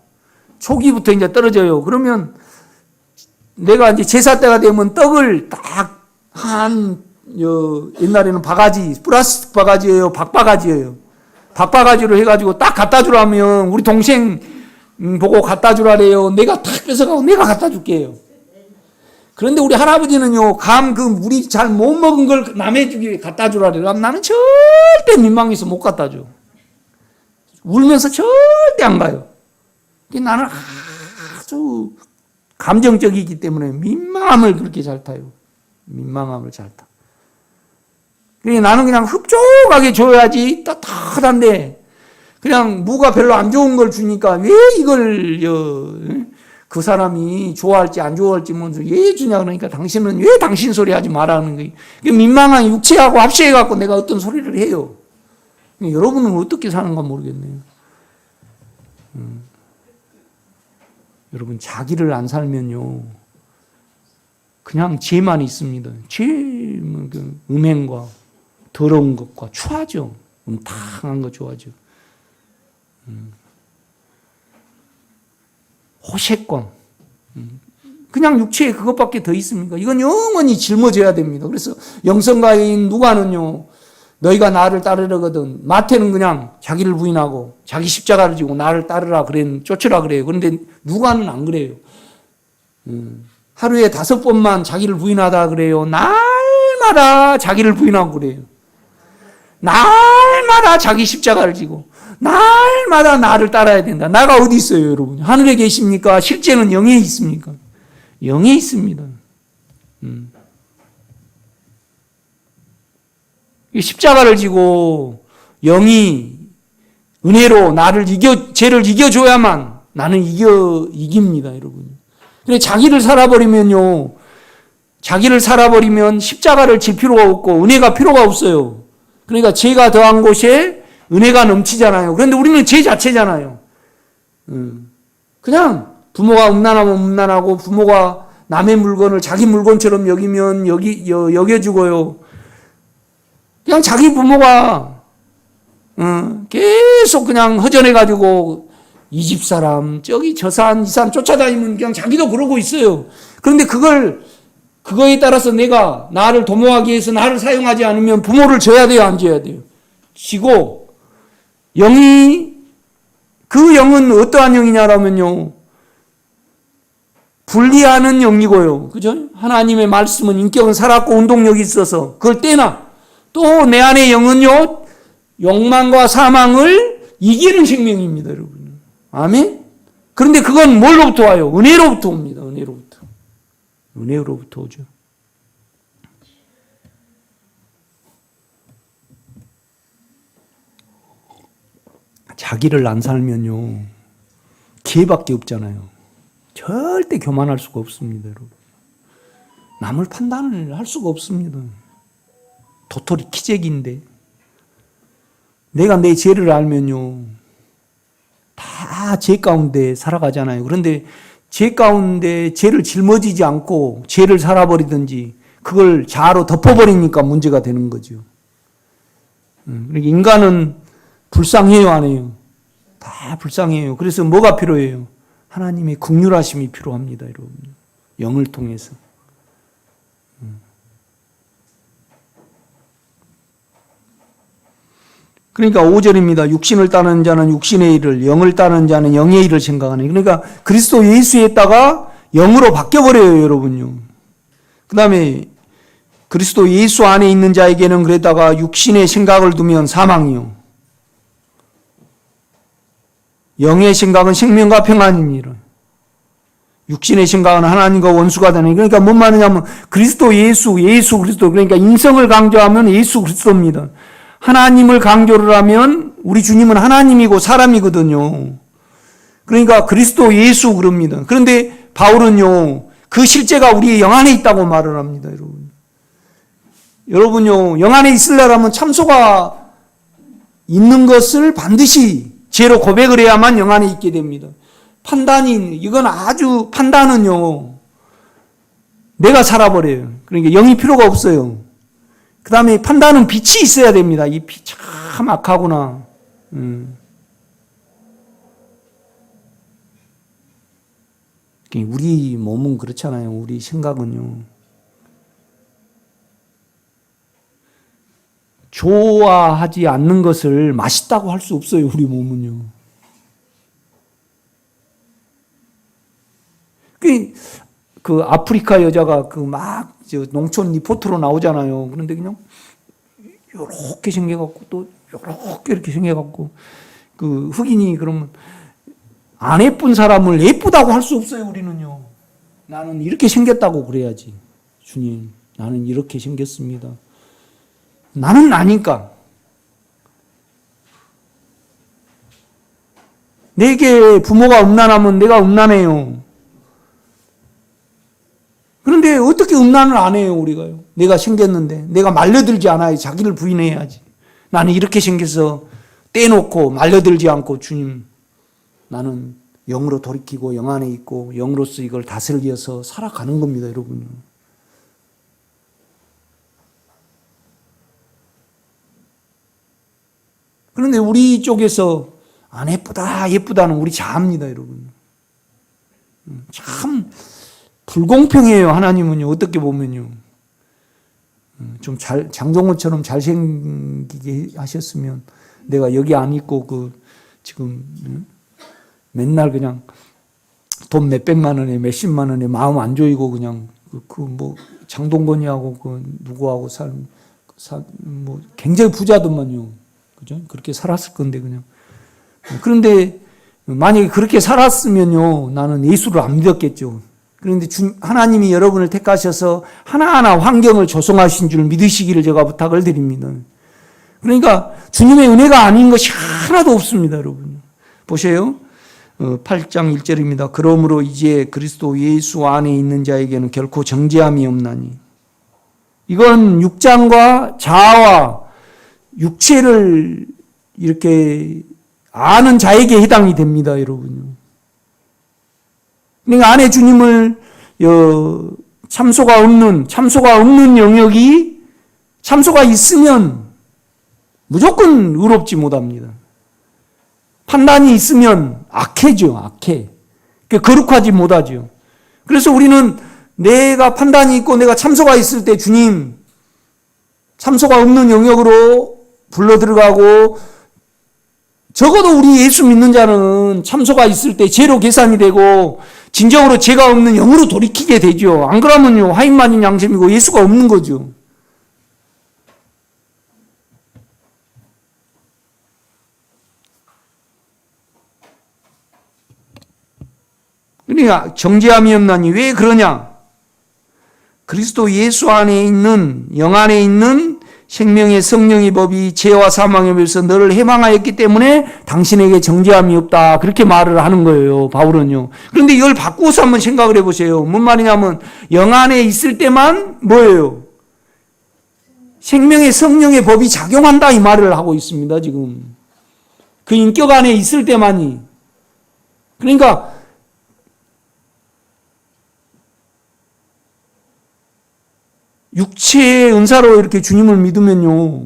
초기부터 이제 떨어져요. 그러면 내가 이제 제사 때가 되면 떡을 딱 옛날에는 바가지, 플라스틱 바가지예요, 박바가지예요. 박바가지로 해가지고 딱 갖다 주라면 우리 동생 보고 갖다 주라래요. 내가 탁 뺏어가고 내가 갖다 줄게요. 그런데 우리 할아버지는요, 우리 잘 못 먹은 걸 남의 집에 갖다 주라 그래요. 나는 절대 민망해서 못 갖다 줘. 울면서 절대 안 가요. 나는 아주 감정적이기 때문에 민망함을 그렇게 잘 타요. 민망함을 잘 타. 그러니까 나는 그냥 흡족하게 줘야지 따뜻한데, 그냥 무가 별로 안 좋은 걸 주니까 왜 이걸, 그 사람이 좋아할지 안 좋아할지 먼저 왜 주냐 그러니까 당신은 왜 당신 소리 하지 말라는 거예요. 민망한 육체하고 합치해갖고 내가 어떤 소리를 해요. 여러분은 어떻게 사는가 모르겠네요. 여러분, 자기를 안 살면요, 그냥 죄만 있습니다. 음행과 더러운 것과 추하죠. 음탕한 거 좋아하죠. 호색광. 그냥 육체에 그것밖에 더 있습니까? 이건 영원히 짊어져야 됩니다. 그래서 영성가인 누가는요, 너희가 나를 따르려거든. 마태는 그냥 자기를 부인하고 자기 십자가를 지고 나를 따르라 쫓으라 그래요. 그런데 누가는 안 그래요. 하루에 5번만 자기를 부인하다 그래요. 날마다 자기를 부인하고 그래요. 날마다 자기 십자가를 지고 날마다 나를 따라야 된다. 나가 어디 있어요, 여러분? 하늘에 계십니까? 실제는 영에 있습니까? 영에 있습니다. 십자가를 지고 영이 은혜로 죄를 이겨줘야만 나는 이깁니다, 여러분. 근데 자기를 살아버리면 십자가를 질 필요가 없고 은혜가 필요가 없어요. 그러니까 죄가 더한 곳에 은혜가 넘치잖아요. 그런데 우리는 죄 자체잖아요. 그냥 부모가 음란하면 음란하고 부모가 남의 물건을 자기 물건처럼 여기면 여겨주고요. 그냥 자기 부모가 계속 그냥 허전해가지고 이 집 사람 저기 저 산 이 산 쫓아다니면 그냥 자기도 그러고 있어요. 그런데 그거에 따라서 내가 나를 도모하기 위해서 나를 사용하지 않으면 부모를 져야 돼요, 안 져야 돼요? 지고 그 영은 어떠한 영이냐라면요, 분리하는 영이고요. 그죠? 하나님의 말씀은 인격은 살았고 운동력이 있어서 그걸 떼나. 또 내 안의 영은요, 욕망과 사망을 이기는 생명입니다, 여러분. 아멘? 그런데 그건 뭘로부터 와요? 은혜로부터 옵니다, 은혜로부터. 은혜로부터 오죠. 자기를 안 살면요, 기회밖에 없잖아요. 절대 교만할 수가 없습니다, 여러분. 남을 판단을 할 수가 없습니다. 도토리 키재기인데 내가 내 죄를 알면요, 다 죄 가운데 살아가잖아요. 그런데 죄 가운데 죄를 짊어지지 않고 죄를 살아버리든지 그걸 자아로 덮어버리니까 문제가 되는 거죠. 그러니까 인간은 불쌍해요, 안 해요? 다 불쌍해요. 그래서 뭐가 필요해요? 하나님의 긍휼하심이 필요합니다, 여러분. 영을 통해서. 그러니까 5절입니다. 육신을 따르는 자는 육신의 일을, 영을 따르는 자는 영의 일을 생각하네. 그러니까 그리스도 예수에 있다가 영으로 바뀌어버려요, 여러분요. 그 다음에 그리스도 예수 안에 있는 자에게는 그랬다가 육신의 생각을 두면 사망이요. 영의 생각은 생명과 평안이니라. 육신의 생각은 하나님과 원수가 되는. 그러니까 뭔 말이냐면 그리스도 예수 그리스도. 그러니까 인성을 강조하면 예수 그리스도입니다. 하나님을 강조를 하면 우리 주님은 하나님이고 사람이거든요. 그러니까 그리스도 예수 그럽니다. 그런데 바울은요, 그 실제가 우리의 영 안에 있다고 말을 합니다, 여러분. 여러분요, 영 안에 있으려면 참소가 있는 것을 반드시 죄로 고백을 해야만 영 안에 있게 됩니다. 이건 아주 판단은요, 내가 살아버려요. 그러니까 영이 필요가 없어요. 그 다음에 판단은 빛이 있어야 됩니다. 이 빛 참 악하구나. 우리 몸은 그렇잖아요. 우리 생각은요. 좋아하지 않는 것을 맛있다고 할 수 없어요. 우리 몸은요. 그 아프리카 여자가 농촌 리포트로 나오잖아요. 그런데 그냥 요렇게 생겨갖고 또 요렇게 이렇게 생겨갖고 그 흑인이 그러면 안 예쁜 사람을 예쁘다고 할 수 없어요. 우리는요. 나는 이렇게 생겼다고 그래야지. 주님, 나는 이렇게 생겼습니다. 나는 나니까. 내게 부모가 음란하면 내가 음란해요. 그런데 어떻게 음란을 안 해요, 우리가요? 내가 생겼는데. 내가 말려들지 않아요. 자기를 부인해야지. 나는 이렇게 생겨서 떼놓고 말려들지 않고 주님, 나는 영으로 돌이키고 영 안에 있고 영으로서 이걸 다스려서 살아가는 겁니다, 여러분. 그런데 우리 쪽에서 안 예쁘다는 우리 자아입니다, 여러분. 참 불공평해요, 하나님은요. 어떻게 보면요. 좀 장동건처럼 잘생기게 하셨으면 내가 여기 안 있고 지금 맨날 그냥 돈 몇백만 원에 몇십만 원에 마음 안 조이고 그냥 장동건이하고 누구하고 굉장히 부자더만요. 그죠? 그렇게 살았을 건데 그냥. 그런데 만약에 그렇게 살았으면요, 나는 예수를 안 믿었겠죠. 그런데 하나님이 여러분을 택하셔서 하나하나 환경을 조성하신 줄 믿으시기를 제가 부탁을 드립니다. 그러니까 주님의 은혜가 아닌 것이 하나도 없습니다, 여러분. 보세요. 8장 1절입니다. 그러므로 이제 그리스도 예수 안에 있는 자에게는 결코 정죄함이 없나니. 이건 6장과 자아와 육체를 이렇게 아는 자에게 해당이 됩니다, 여러분. 그러니까 안에 주님을 참소가 없는 영역이 참소가 있으면 무조건 의롭지 못합니다. 판단이 있으면 악해죠, 악해. 거룩하지 못하죠. 그래서 우리는 내가 판단이 있고 내가 참소가 있을 때 주님, 참소가 없는 영역으로 불러 들어가고, 적어도 우리 예수 믿는 자는 참소가 있을 때 죄로 계산이 되고 진정으로 죄가 없는 영으로 돌이키게 되죠. 안 그러면요, 하인만인 양심이고 예수가 없는 거죠. 그러니까 정죄함이 없나니. 왜 그러냐? 그리스도 예수 안에 있는, 영 안에 있는 생명의 성령의 법이 죄와 사망에 비해서 너를 해방하였기 때문에 당신에게 정죄함이 없다. 그렇게 말을 하는 거예요, 바울은요. 그런데 이걸 바꾸어서 한번 생각을 해보세요. 뭔 말이냐면 영 안에 있을 때만 뭐예요? 생명의 성령의 법이 작용한다, 이 말을 하고 있습니다, 지금. 그 인격 안에 있을 때만이. 그러니까 육체의 은사로 이렇게 주님을 믿으면요,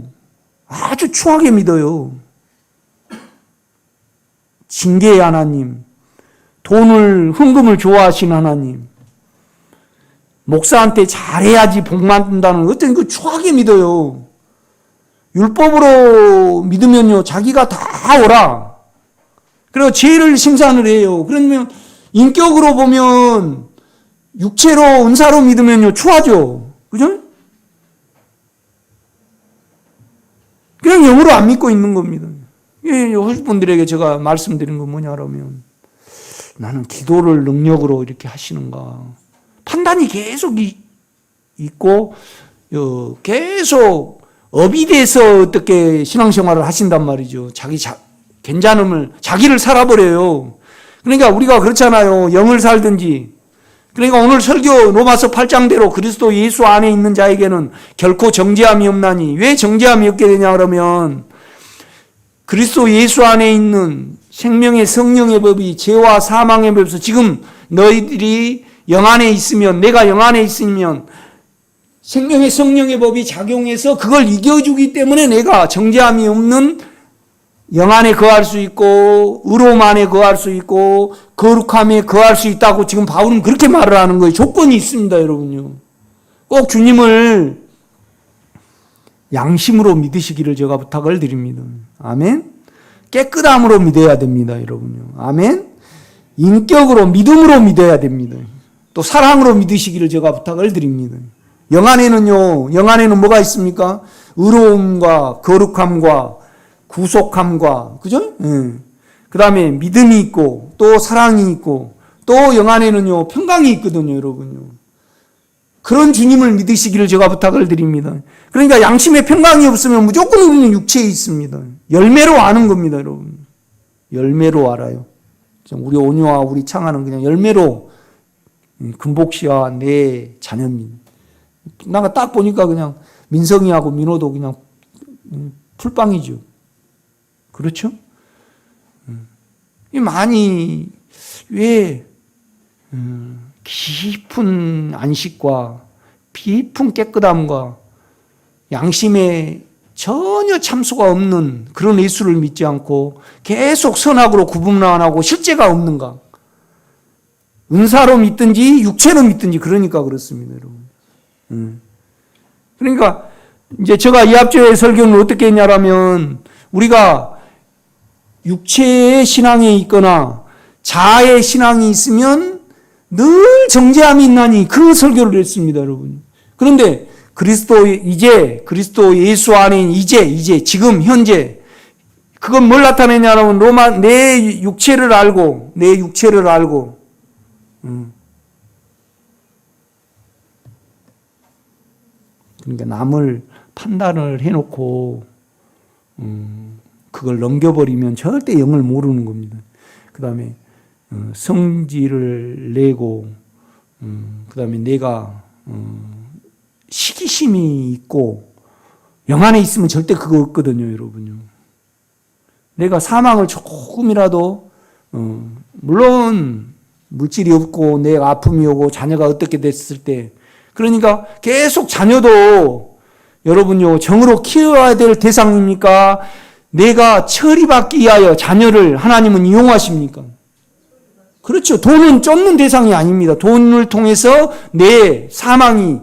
아주 추하게 믿어요. 징계의 하나님, 헌금을 좋아하시는 하나님, 목사한테 잘해야지 복 받는다는 어떤 추하게 믿어요. 율법으로 믿으면요, 자기가 다 오라. 그리고 죄를 생산을 해요. 그러면 인격으로 보면 육체로 은사로 믿으면요, 추하죠. 그죠? 그냥 영으로 안 믿고 있는 겁니다. 요즘 분들에게 제가 말씀드린 건 뭐냐면, 나는 기도를 능력으로 이렇게 하시는가. 판단이 계속 있고, 계속 업이 돼서 어떻게 신앙생활을 하신단 말이죠. 괜찮음을, 자기를 살아버려요. 그러니까 우리가 그렇잖아요. 영을 살든지. 그러니까 오늘 설교 로마서 8장대로 그리스도 예수 안에 있는 자에게는 결코 정죄함이 없나니. 왜 정죄함이 없게 되냐 그러면 그리스도 예수 안에 있는 생명의 성령의 법이 죄와 사망의 법에서 지금 너희들이 영 안에 있으면, 내가 영 안에 있으면 생명의 성령의 법이 작용해서 그걸 이겨주기 때문에 내가 정죄함이 없는 영 안에 거할 수 있고 의로움 안에 거할 수 있고 거룩함에 거할 수 있다고 지금 바울은 그렇게 말을 하는 거예요. 조건이 있습니다, 여러분요. 꼭 주님을 양심으로 믿으시기를 제가 부탁을 드립니다. 아멘. 깨끗함으로 믿어야 됩니다, 여러분요. 아멘. 인격으로, 믿음으로 믿어야 됩니다. 또 사랑으로 믿으시기를 제가 부탁을 드립니다. 영 안에는 뭐가 있습니까? 의로움과 거룩함과 구속함과, 그죠? 그 다음에 믿음이 있고, 또 사랑이 있고, 또 영 안에는요, 평강이 있거든요, 여러분요. 그런 주님을 믿으시기를 제가 부탁을 드립니다. 그러니까 양심에 평강이 없으면 무조건 우리는 육체에 있습니다. 열매로 아는 겁니다, 여러분. 열매로 알아요. 우리 온유와 우리 창하는 그냥 열매로 금복씨와 내 자녀입니다. 나가 딱 보니까 그냥 민성이하고 민호도 그냥 풀빵이죠. 그렇죠? 많이 왜 깊은 안식과 깊은 깨끗함과 양심에 전혀 참수가 없는 그런 예수를 믿지 않고 계속 선악으로 구분 안 하고 실제가 없는가? 은사로 믿든지 육체로 믿든지 그러니까 그렇습니다, 여러분. 그러니까 이제 제가 이 앞주의 설교는 어떻게 했냐라면 우리가 육체의 신앙에 있거나 자아의 신앙이 있으면 늘 정죄함이 있나니 그 설교를 했습니다, 여러분. 그런데 그리스도 예수 안에 이제 지금 현재 그건 뭘 나타내냐면 내 육체를 알고 그러니까 남을 판단을 해놓고 그걸 넘겨버리면 절대 영을 모르는 겁니다. 그 다음에 성질을 내고 그 다음에 내가 시기심이 있고 영 안에 있으면 절대 그거 없거든요, 여러분요. 내가 사망을 조금이라도 물론 물질이 없고 내가 아픔이 오고 자녀가 어떻게 됐을 때 그러니까 계속 자녀도 여러분요 정으로 키워야 될 대상입니까? 내가 처리받기 위하여 자녀를 하나님은 이용하십니까? 그렇죠. 돈은 쫓는 대상이 아닙니다. 돈을 통해서 내 사망이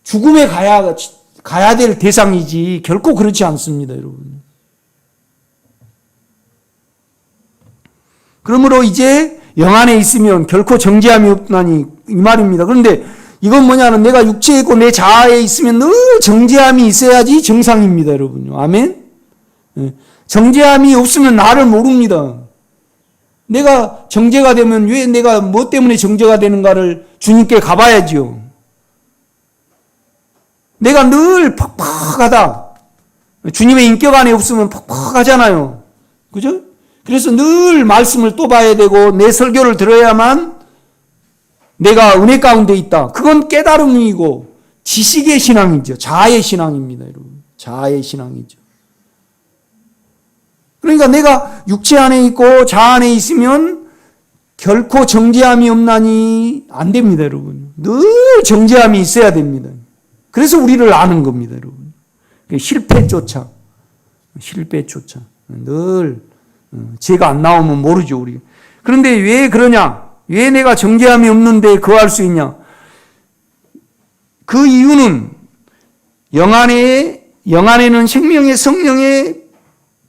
죽음에 가야 될 대상이지 결코 그렇지 않습니다, 여러분. 그러므로 이제 영 안에 있으면 결코 정죄함이 없나니 이 말입니다. 그런데 이건 뭐냐면 내가 육체에 있고 내 자아에 있으면 늘 정죄함이 있어야지 정상입니다, 여러분요. 아멘? 정죄함이 없으면 나를 모릅니다. 내가 정죄가 되면 왜 내가 뭐 때문에 정죄가 되는가를 주님께 가봐야죠. 내가 늘 퍽퍽하다. 주님의 인격 안에 없으면 퍽퍽하잖아요. 그죠? 그래서 늘 말씀을 또 봐야 되고 내 설교를 들어야만 내가 은혜 가운데 있다. 그건 깨달음이고 지식의 신앙이죠. 자아의 신앙입니다, 여러분. 자아의 신앙이죠. 그러니까 내가 육체 안에 있고 자아 안에 있으면 결코 정죄함이 없나니 안 됩니다, 여러분. 늘 정죄함이 있어야 됩니다. 그래서 우리를 아는 겁니다, 여러분. 실패조차 늘 죄가 안 나오면 모르죠, 우리. 그런데 왜 그러냐? 왜 내가 정죄함이 없는데 거할 수 있냐? 그 이유는 영 안에 영 안에는 생명의 성령의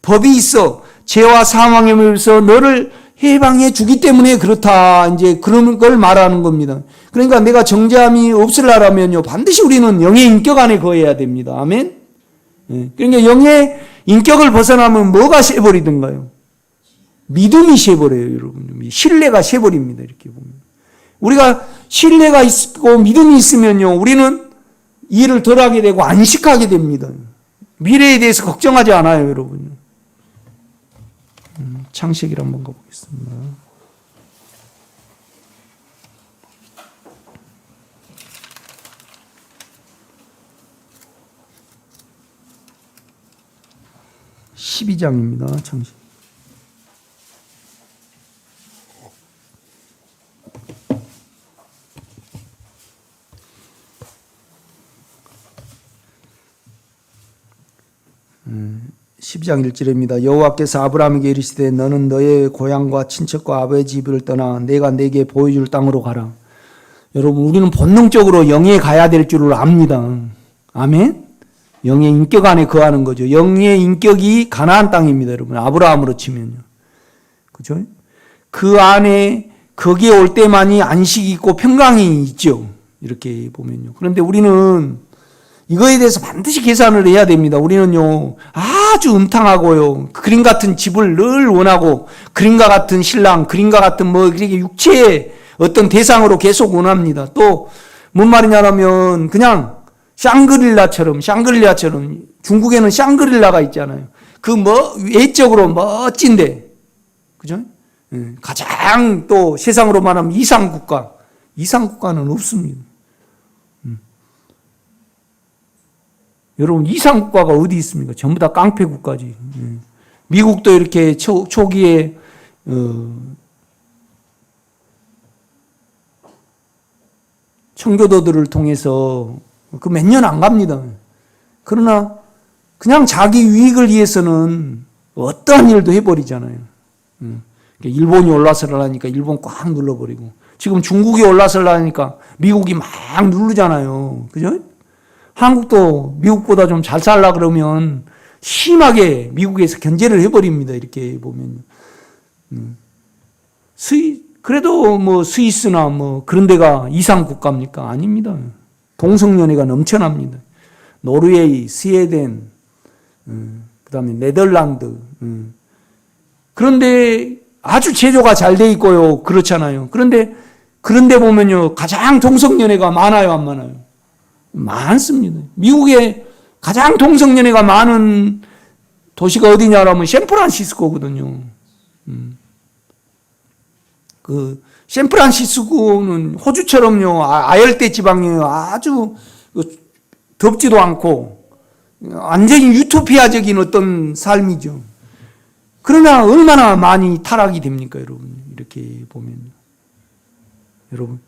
법이 있어. 죄와 사망의 법에서 너를 해방해 주기 때문에 그렇다. 이제 그런 걸 말하는 겁니다. 그러니까 내가 정죄함이 없으려면요, 반드시 우리는 영의 인격 안에 거해야 됩니다. 아멘? 그러니까 영의 인격을 벗어나면 뭐가 새버리던가요? 믿음이 새버려요, 여러분. 신뢰가 새버립니다, 이렇게 보면. 우리가 신뢰가 있고 믿음이 있으면요, 우리는 일을 덜 하게 되고 안식하게 됩니다. 미래에 대해서 걱정하지 않아요, 여러분. 창세기를 한번 가보겠습니다. (12장입니다) 창세기. 음. 12장 1절입니다. 여호와께서 아브라함에게 이르시되 너는 너의 고향과 친척과 아버지 집을 떠나 내가 내게 보여줄 땅으로 가라. 여러분, 우리는 본능적으로 영에 가야 될 줄을 압니다. 아멘? 영의 인격 안에 거하는 거죠. 영의 인격이 가나안 땅입니다, 여러분. 아브라함으로 치면요. 그죠? 그 안에 거기에 올 때만이 안식이 있고 평강이 있죠. 이렇게 보면요. 그런데 우리는 이거에 대해서 반드시 계산을 해야 됩니다. 우리는요, 아주 음탕하고요, 그림 같은 집을 늘 원하고, 그림과 같은 신랑, 그림과 같은 이렇게 육체의 어떤 대상으로 계속 원합니다. 또, 뭔 말이냐면, 그냥, 샹그릴라처럼, 중국에는 샹그릴라가 있잖아요. 외적으로 멋진데, 그죠? 가장 또 세상으로 말하면 이상국가는 없습니다. 여러분, 이상국가가 어디 있습니까? 전부 다 깡패국가지. 미국도 이렇게 초기에 청교도들을 통해서 그 몇 년 안 갑니다. 그러나 그냥 자기 유익을 위해서는 어떠한 일도 해버리잖아요. 일본이 올라서려니까 일본 꽉 눌러버리고, 지금 중국이 올라서려니까 미국이 막 누르잖아요. 그죠? 한국도 미국보다 좀 잘 살라 그러면 심하게 미국에서 견제를 해버립니다. 이렇게 보면. 그래도 스위스나 그런 데가 이상 국가입니까? 아닙니다. 동성연애가 넘쳐납니다. 노르웨이, 스웨덴, 그 다음에 네덜란드. 그런데 아주 제조가 잘 돼 있고요. 그렇잖아요. 그런데 보면요, 가장 동성연애가 많아요, 안 많아요? 많습니다. 미국에 가장 동성연애가 많은 도시가 어디냐라면 샌프란시스코거든요. 그 샌프란시스코는 호주처럼요, 아열대 지방이에요. 아주 덥지도 않고 완전히 유토피아적인 어떤 삶이죠. 그러나 얼마나 많이 타락이 됩니까, 여러분? 이렇게 보면, 여러분.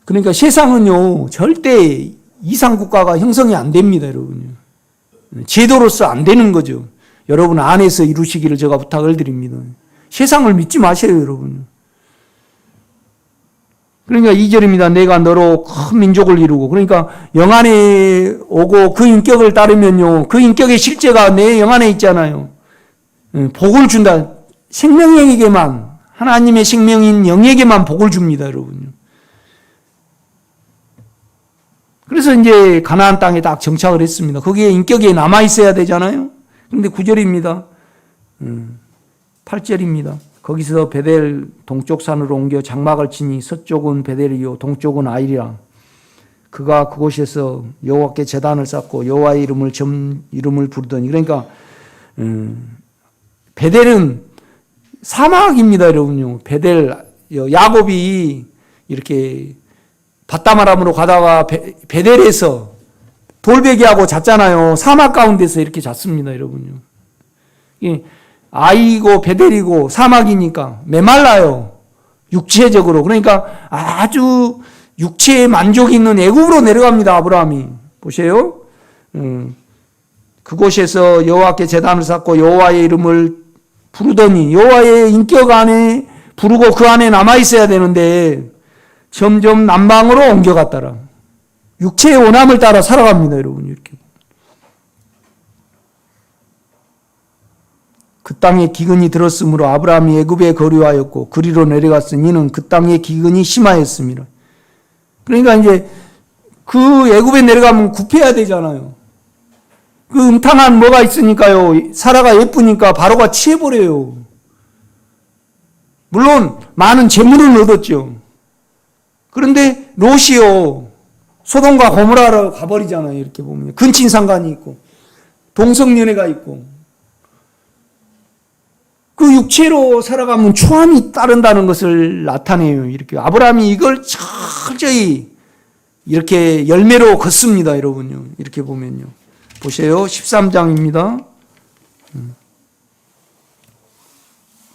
그러니까 세상은요, 절대 이상국가가 형성이 안 됩니다, 여러분요. 제도로서 안 되는 거죠. 여러분 안에서 이루시기를 제가 부탁을 드립니다. 세상을 믿지 마세요, 여러분. 그러니까 2절입니다. 내가 너로 큰 민족을 이루고, 그러니까 영 안에 오고 그 인격을 따르면요, 그 인격의 실제가 내 영 안에 있잖아요. 복을 준다. 생명에게만, 하나님의 생명인 영에게만 복을 줍니다, 여러분요. 그래서 이제 가나안 땅에 딱 정착을 했습니다. 거기에 인격이 남아 있어야 되잖아요. 그런데 9절입니다. 8절입니다. 거기서 베델 동쪽 산으로 옮겨 장막을 치니 서쪽은 베델이요 동쪽은 아이리라. 그가 그곳에서 여호와께 제단을 쌓고 여호와의 이름을 부르더니, 그러니까 베델은 사막입니다, 여러분요. 베델, 야곱이 이렇게 밧다마람으로 가다가 베델에서 돌베개하고 잤잖아요. 사막 가운데서 이렇게 잤습니다, 여러분요. 아이고 베델이고 사막이니까 메말라요, 육체적으로. 그러니까 아주 육체에 만족이 있는 애굽으로 내려갑니다, 아브라함이. 보세요. 그곳에서 여호와께 제단을 쌓고 여호와의 이름을 부르더니, 여호와의 인격 안에 부르고 그 안에 남아 있어야 되는데 점점 남방으로 옮겨갔더라. 육체의 원함을 따라 살아갑니다, 여러분. 이렇게. 그 땅에 기근이 들었으므로 아브라함이 애굽에 거류하였고 그리로 내려갔으니 이는 그 땅에 기근이 심하였습니다. 그러니까 이제 그 애굽에 내려가면 굽해야 되잖아요. 그 음탕한 뭐가 있으니까요. 사라가 예쁘니까 바로가 취해버려요. 물론 많은 재물은 얻었죠. 그런데 롯이요. 소돔과 고모라로 가버리잖아요. 이렇게 보면 근친상간이 있고 동성연애가 있고 그 육체로 살아가면 추함이 따른다는 것을 나타내요. 이렇게 아브라함이 이걸 철저히 이렇게 열매로 걷습니다. 여러분요. 이렇게 보면요. 보세요. 13장입니다.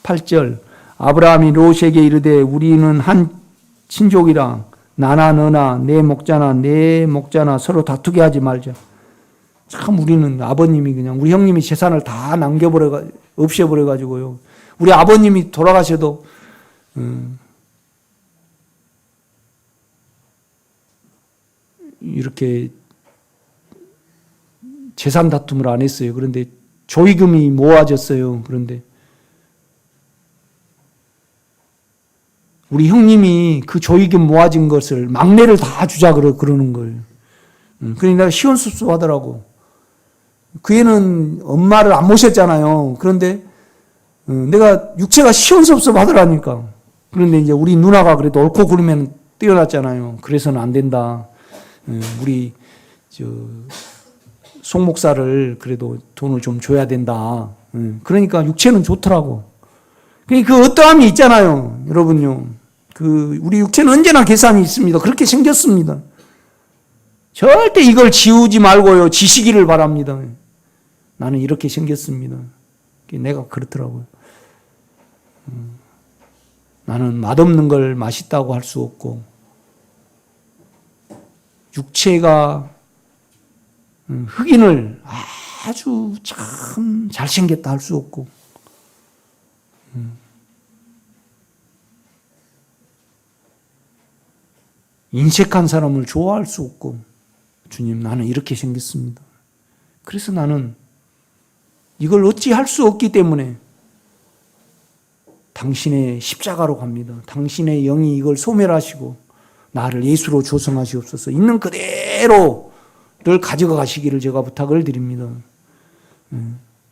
8절 아브라함이 롯에게 이르되 우리는 한 친족이라 나나 너나 내 목자나 내 목자나 서로 다투게 하지 말자. 참 우리는 아버님이 그냥 우리 형님이 재산을 다 없애버려가지고요. 우리 아버님이 돌아가셔도 이렇게 재산 다툼을 안 했어요. 그런데 조의금이 모아졌어요. 그런데 우리 형님이 그 조의금 모아진 것을 막내를 다 주자 그러는 거예요. 그러니까 시원섭섭하더라고. 그 애는 엄마를 안 모셨잖아요. 그런데 내가 육체가 시원섭섭하더라니까. 그런데 이제 우리 누나가 그래도 옳고 그르면 뛰어났잖아요. 그래서는 안 된다. 우리 송 목사를 그래도 돈을 좀 줘야 된다. 그러니까 육체는 좋더라고. 그 어떠함이 있잖아요, 여러분요. 우리 육체는 언제나 계산이 있습니다. 그렇게 생겼습니다. 절대 이걸 지우지 말고요, 지시기를 바랍니다. 나는 이렇게 생겼습니다. 내가 그렇더라고요. 나는 맛없는 걸 맛있다고 할 수 없고, 육체가 흑인을 아주 참 잘생겼다 할 수 없고, 인색한 사람을 좋아할 수 없고, 주님, 나는 이렇게 생겼습니다. 그래서 나는 이걸 어찌 할 수 없기 때문에 당신의 십자가로 갑니다. 당신의 영이 이걸 소멸하시고 나를 예수로 조성하시옵소서. 있는 그대로를 가져가 가시기를 제가 부탁을 드립니다.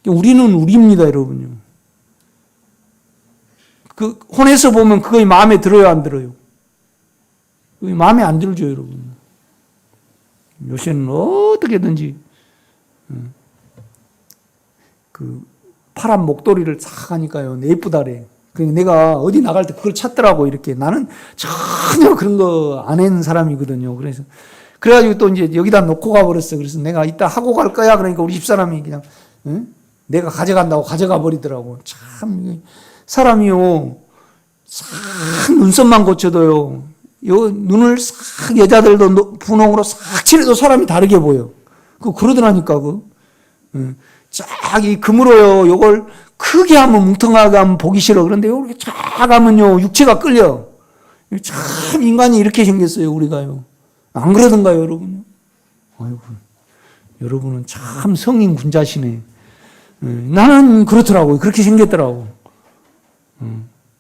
우리는 우리입니다, 여러분요. 그 혼에서 보면 그거 마음에 들어요, 안 들어요? 마음에 안 들죠, 여러분. 요새는 어떻게든지 그 파란 목도리를 싹 하니까요, 예쁘다래. 그러니까 내가 어디 나갈 때 그걸 찾더라고, 이렇게. 나는 전혀 그런 거 안 하는 사람이거든요. 그래가지고 또 이제 여기다 놓고 가버렸어. 그래서 내가 이따 하고 갈 거야. 그러니까 우리 집사람이 그냥, 내가 가져간다고 가져가 버리더라고. 참, 사람이요, 싹 눈썹만 고쳐도요, 눈을 싹 여자들도 분홍으로 싹 칠해도 사람이 다르게 보여. 그러더라니까, 쫙 이 금으로요, 요걸 크게 하면 뭉텅하게 하면 보기 싫어. 그런데 이렇게 쫙 하면요, 육체가 끌려. 참 인간이 이렇게 생겼어요, 우리가요. 안 그러던가요, 여러분? 아이고, 여러분은 참 성인 군자시네. 나는 그렇더라고요. 그렇게 생겼더라고.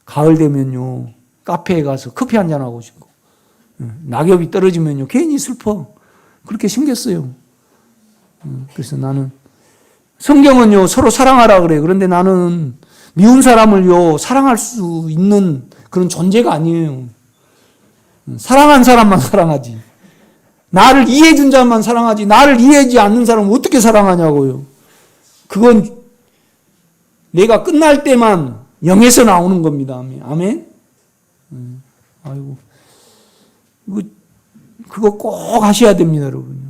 가을 되면요, 카페에 가서 커피 한잔 하고 싶고, 낙엽이 떨어지면요, 괜히 슬퍼. 그렇게 생겼어요. 그래서 나는, 성경은요, 서로 사랑하라 그래요. 그런데 나는 미운 사람을요, 사랑할 수 있는 그런 존재가 아니에요. 사랑한 사람만 사랑하지. 나를 이해해준 자만 사랑하지. 나를 이해하지 않는 사람은 어떻게 사랑하냐고요. 그건 내가 끝날 때만 영에서 나오는 겁니다. 아멘? 아이고. 그거 꼭 하셔야 됩니다, 여러분.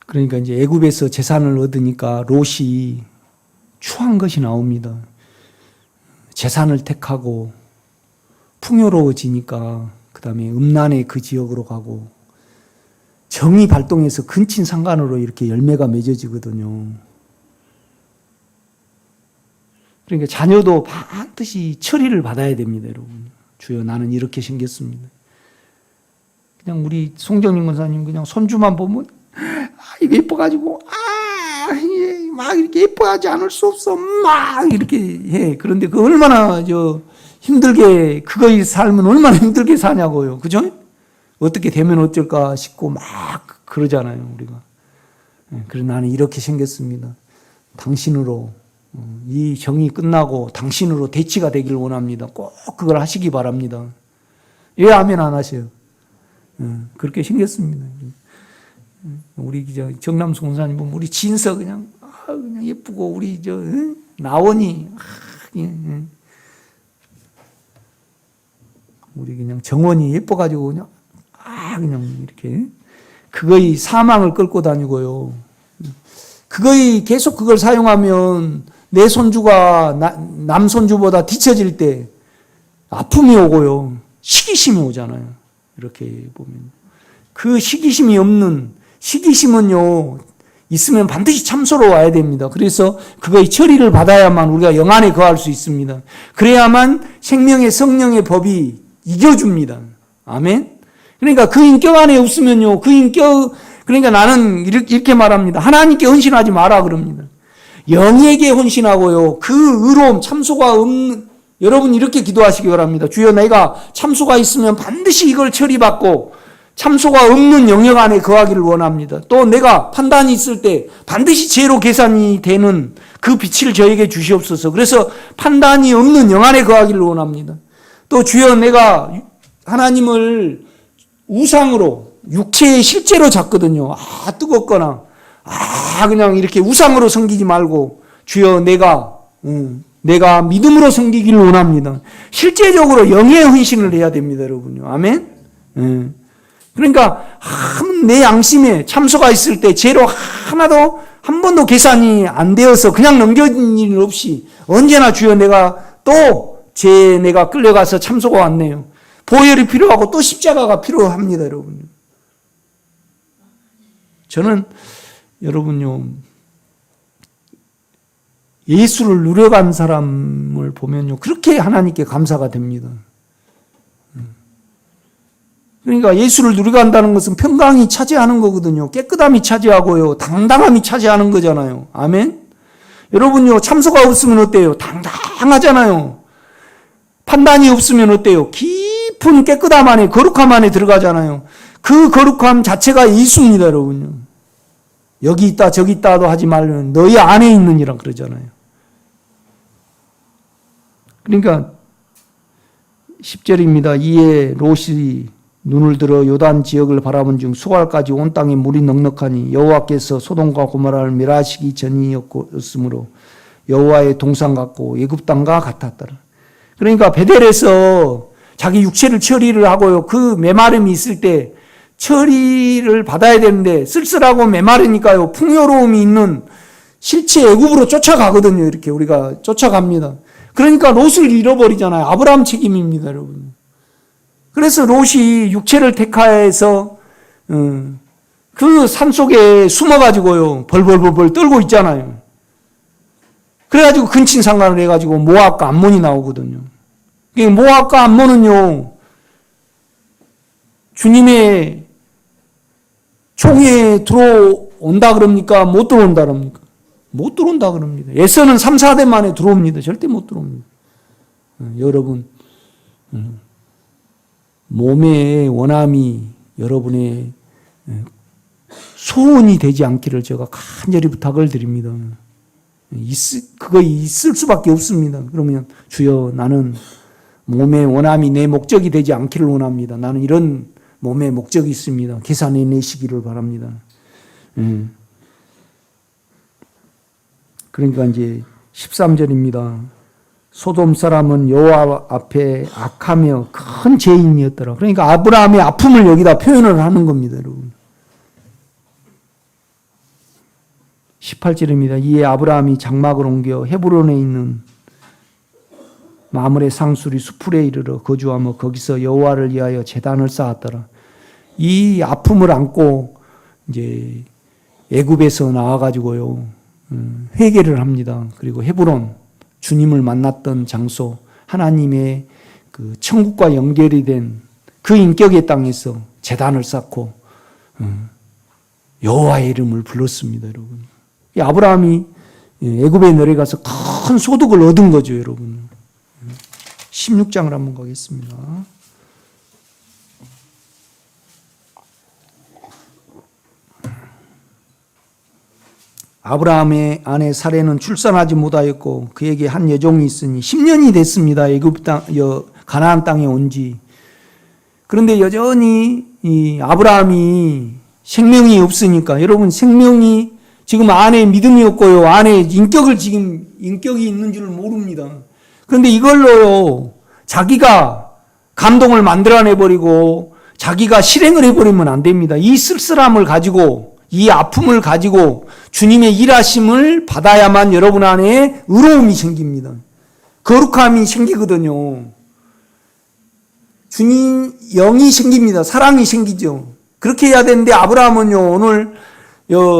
그러니까 이제 애굽에서 재산을 얻으니까 롯이 추한 것이 나옵니다. 재산을 택하고 풍요로워지니까 그 다음에 음란의 그 지역으로 가고 정이 발동해서 근친상간으로 이렇게 열매가 맺어지거든요. 그러니까 자녀도 반드시 처리를 받아야 됩니다, 여러분. 주여 나는 이렇게 생겼습니다. 그냥 우리 송정림 권사님 그냥 손주만 보면 이거 예뻐가지고 막 이렇게 예뻐하지 않을 수 없어 막 이렇게 해. 그런데 그 얼마나 힘들게 그거의 삶은 얼마나 힘들게 사냐고요. 그죠? 어떻게 되면 어쩔까 싶고 막 그러잖아요 우리가. 그래서 나는 이렇게 생겼습니다. 당신으로 이 정이 끝나고 당신으로 대치가 되기를 원합니다. 꼭 그걸 하시기 바랍니다. 왜 아멘 안 하세요? 그렇게 생겼습니다. 우리 정남수 권사님 보면 우리 진서 그냥 예쁘고 우리 나원이 우리 그냥 정원이 예뻐가지고 그냥 이렇게 그거의 사망을 끌고 다니고요. 그거의 계속 그걸 사용하면 내 손주가 남 손주보다 뒤처질 때 아픔이 오고요. 시기심이 오잖아요. 이렇게 보면 그 시기심은요 있으면 반드시 참소로 와야 됩니다. 그래서 그거의 처리를 받아야만 우리가 영안에 거할 수 있습니다. 그래야만 생명의 성령의 법이 이겨줍니다. 아멘. 그러니까 그 인격 안에 없으면요 그러니까 나는 이렇게 말합니다. 하나님께 헌신하지 마라 그럽니다. 영에게 헌신하고요 그 의로움 참소가 없는 여러분 이렇게 기도하시기 바랍니다. 주여 내가 참소가 있으면 반드시 이걸 처리받고 참소가 없는 영역 안에 거하기를 원합니다. 또 내가 판단이 있을 때 반드시 죄로 계산이 되는 그 빛을 저에게 주시옵소서. 그래서 판단이 없는 영 안에 거하기를 원합니다. 또 주여 내가 하나님을 우상으로 육체의 실제로 잡거든요. 뜨겁거나 그냥 이렇게 우상으로 섬기지 말고 주여 내가 믿음으로 섬기기를 원합니다. 실제적으로 영의 헌신을 해야 됩니다, 여러분요. 아멘. 그러니까 내 양심에 참소가 있을 때 죄로 하나도 한 번도 계산이 안 되어서 그냥 넘겨진 일 없이 언제나 주여 내가 또 내가 끌려가서 참소가 왔네요. 보혈이 필요하고 또 십자가가 필요합니다, 여러분. 저는 여러분요 예수를 누려간 사람을 보면요 그렇게 하나님께 감사가 됩니다. 그러니까 예수를 누려간다는 것은 평강이 차지하는 거거든요. 깨끗함이 차지하고요 당당함이 차지하는 거잖아요. 아멘. 여러분요 참소가 없으면 어때요? 당당하잖아요. 판단이 없으면 어때요? 깊은 깨끗함 안에 거룩함 안에 들어가잖아요. 그 거룩함 자체가 예수입니다, 여러분요. 여기 있다 저기 있다도 하지 말면 너희 안에 있느니라 그러잖아요. 그러니까 10절입니다. 이에 롯이 눈을 들어 요단 지역을 바라본 중 수알까지 온 땅에 물이 넉넉하니 여호와께서 소돔과 고모라를 멸하시기 전이었으므로 여호와의 동산 같고 애굽 땅과 같았더라. 그러니까 베델에서 자기 육체를 처리를 하고요. 그 메마름이 있을 때 처리를 받아야 되는데 쓸쓸하고 메마르니까요. 풍요로움이 있는 실체 애굽으로 쫓아가거든요. 이렇게 우리가 쫓아갑니다. 그러니까 롯을 잃어버리잖아요. 아브라함 책임입니다, 여러분. 그래서 롯이 육체를 택하여서 그 산속에 숨어가지고요. 벌벌벌벌 떨고 있잖아요. 그래가지고 근친상간을 해가지고 모압과 암몬이 나오거든요. 모압과 암몬은요. 주님의 총에 들어온다 그럽니까? 못 들어온다 그럽니까? 못 들어온다 그럽니다. 에서는 3, 4대 만에 들어옵니다. 절대 못 들어옵니다. 여러분 몸의 원함이 여러분의 소원이 되지 않기를 제가 간절히 부탁을 드립니다. 그거 있을 수밖에 없습니다. 그러면 주여 나는 몸의 원함이 내 목적이 되지 않기를 원합니다. 나는 이런 몸의 목적이 있습니다. 계산해 내시기를 바랍니다. 그러니까 이제 13절입니다. 소돔 사람은 여호와 앞에 악하며 큰 죄인이었더라. 그러니까 아브라함의 아픔을 여기다 표현을 하는 겁니다, 여러분. 18절입니다. 이에 아브라함이 장막을 옮겨 헤브론에 있는 마므레 상수리 수풀에 이르러 거주하며 거기서 여호와를 위하여 제단을 쌓았더라. 이 아픔을 안고 이제 애굽에서 나와가지고요 회개를 합니다. 그리고 헤브론 주님을 만났던 장소, 하나님의 그 천국과 연결이 된 그 인격의 땅에서 제단을 쌓고 여호와의 이름을 불렀습니다, 여러분. 아브라함이 애굽에 내려가서 큰 소득을 얻은 거죠, 여러분. 16장을 한번 가겠습니다. 아브라함의 아내 사레는 출산하지 못하였고 그에게 한 여종이 있으니 10년이 됐습니다. 애굽 땅, 가나안 땅에 온 지. 그런데 여전히 이 아브라함이 생명이 없으니까, 여러분, 생명이 지금 안에 믿음이 없고요, 안에 인격이 있는 줄 모릅니다. 그런데 이걸로요, 자기가 감동을 만들어내버리고 자기가 실행을 해버리면 안 됩니다. 이 쓸쓸함을 가지고, 이 아픔을 가지고 주님의 일하심을 받아야만 여러분 안에 의로움이 생깁니다. 거룩함이 생기거든요. 주님 영이 생깁니다. 사랑이 생기죠. 그렇게 해야 되는데 아브라함은요, 오늘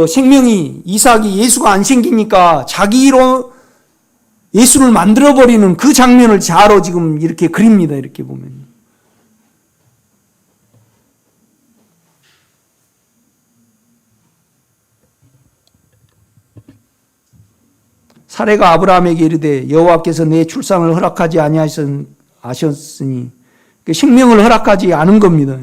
생명이, 이삭이, 예수가 안 생기니까 자기로 예수를 만들어버리는 그 장면을 자로 지금 이렇게 그립니다. 이렇게 보면. 사레가 아브라함에게 이르되 여호와께서 내 출산을 허락하지 아니하셨으니 생명을 허락하지 않은 겁니다.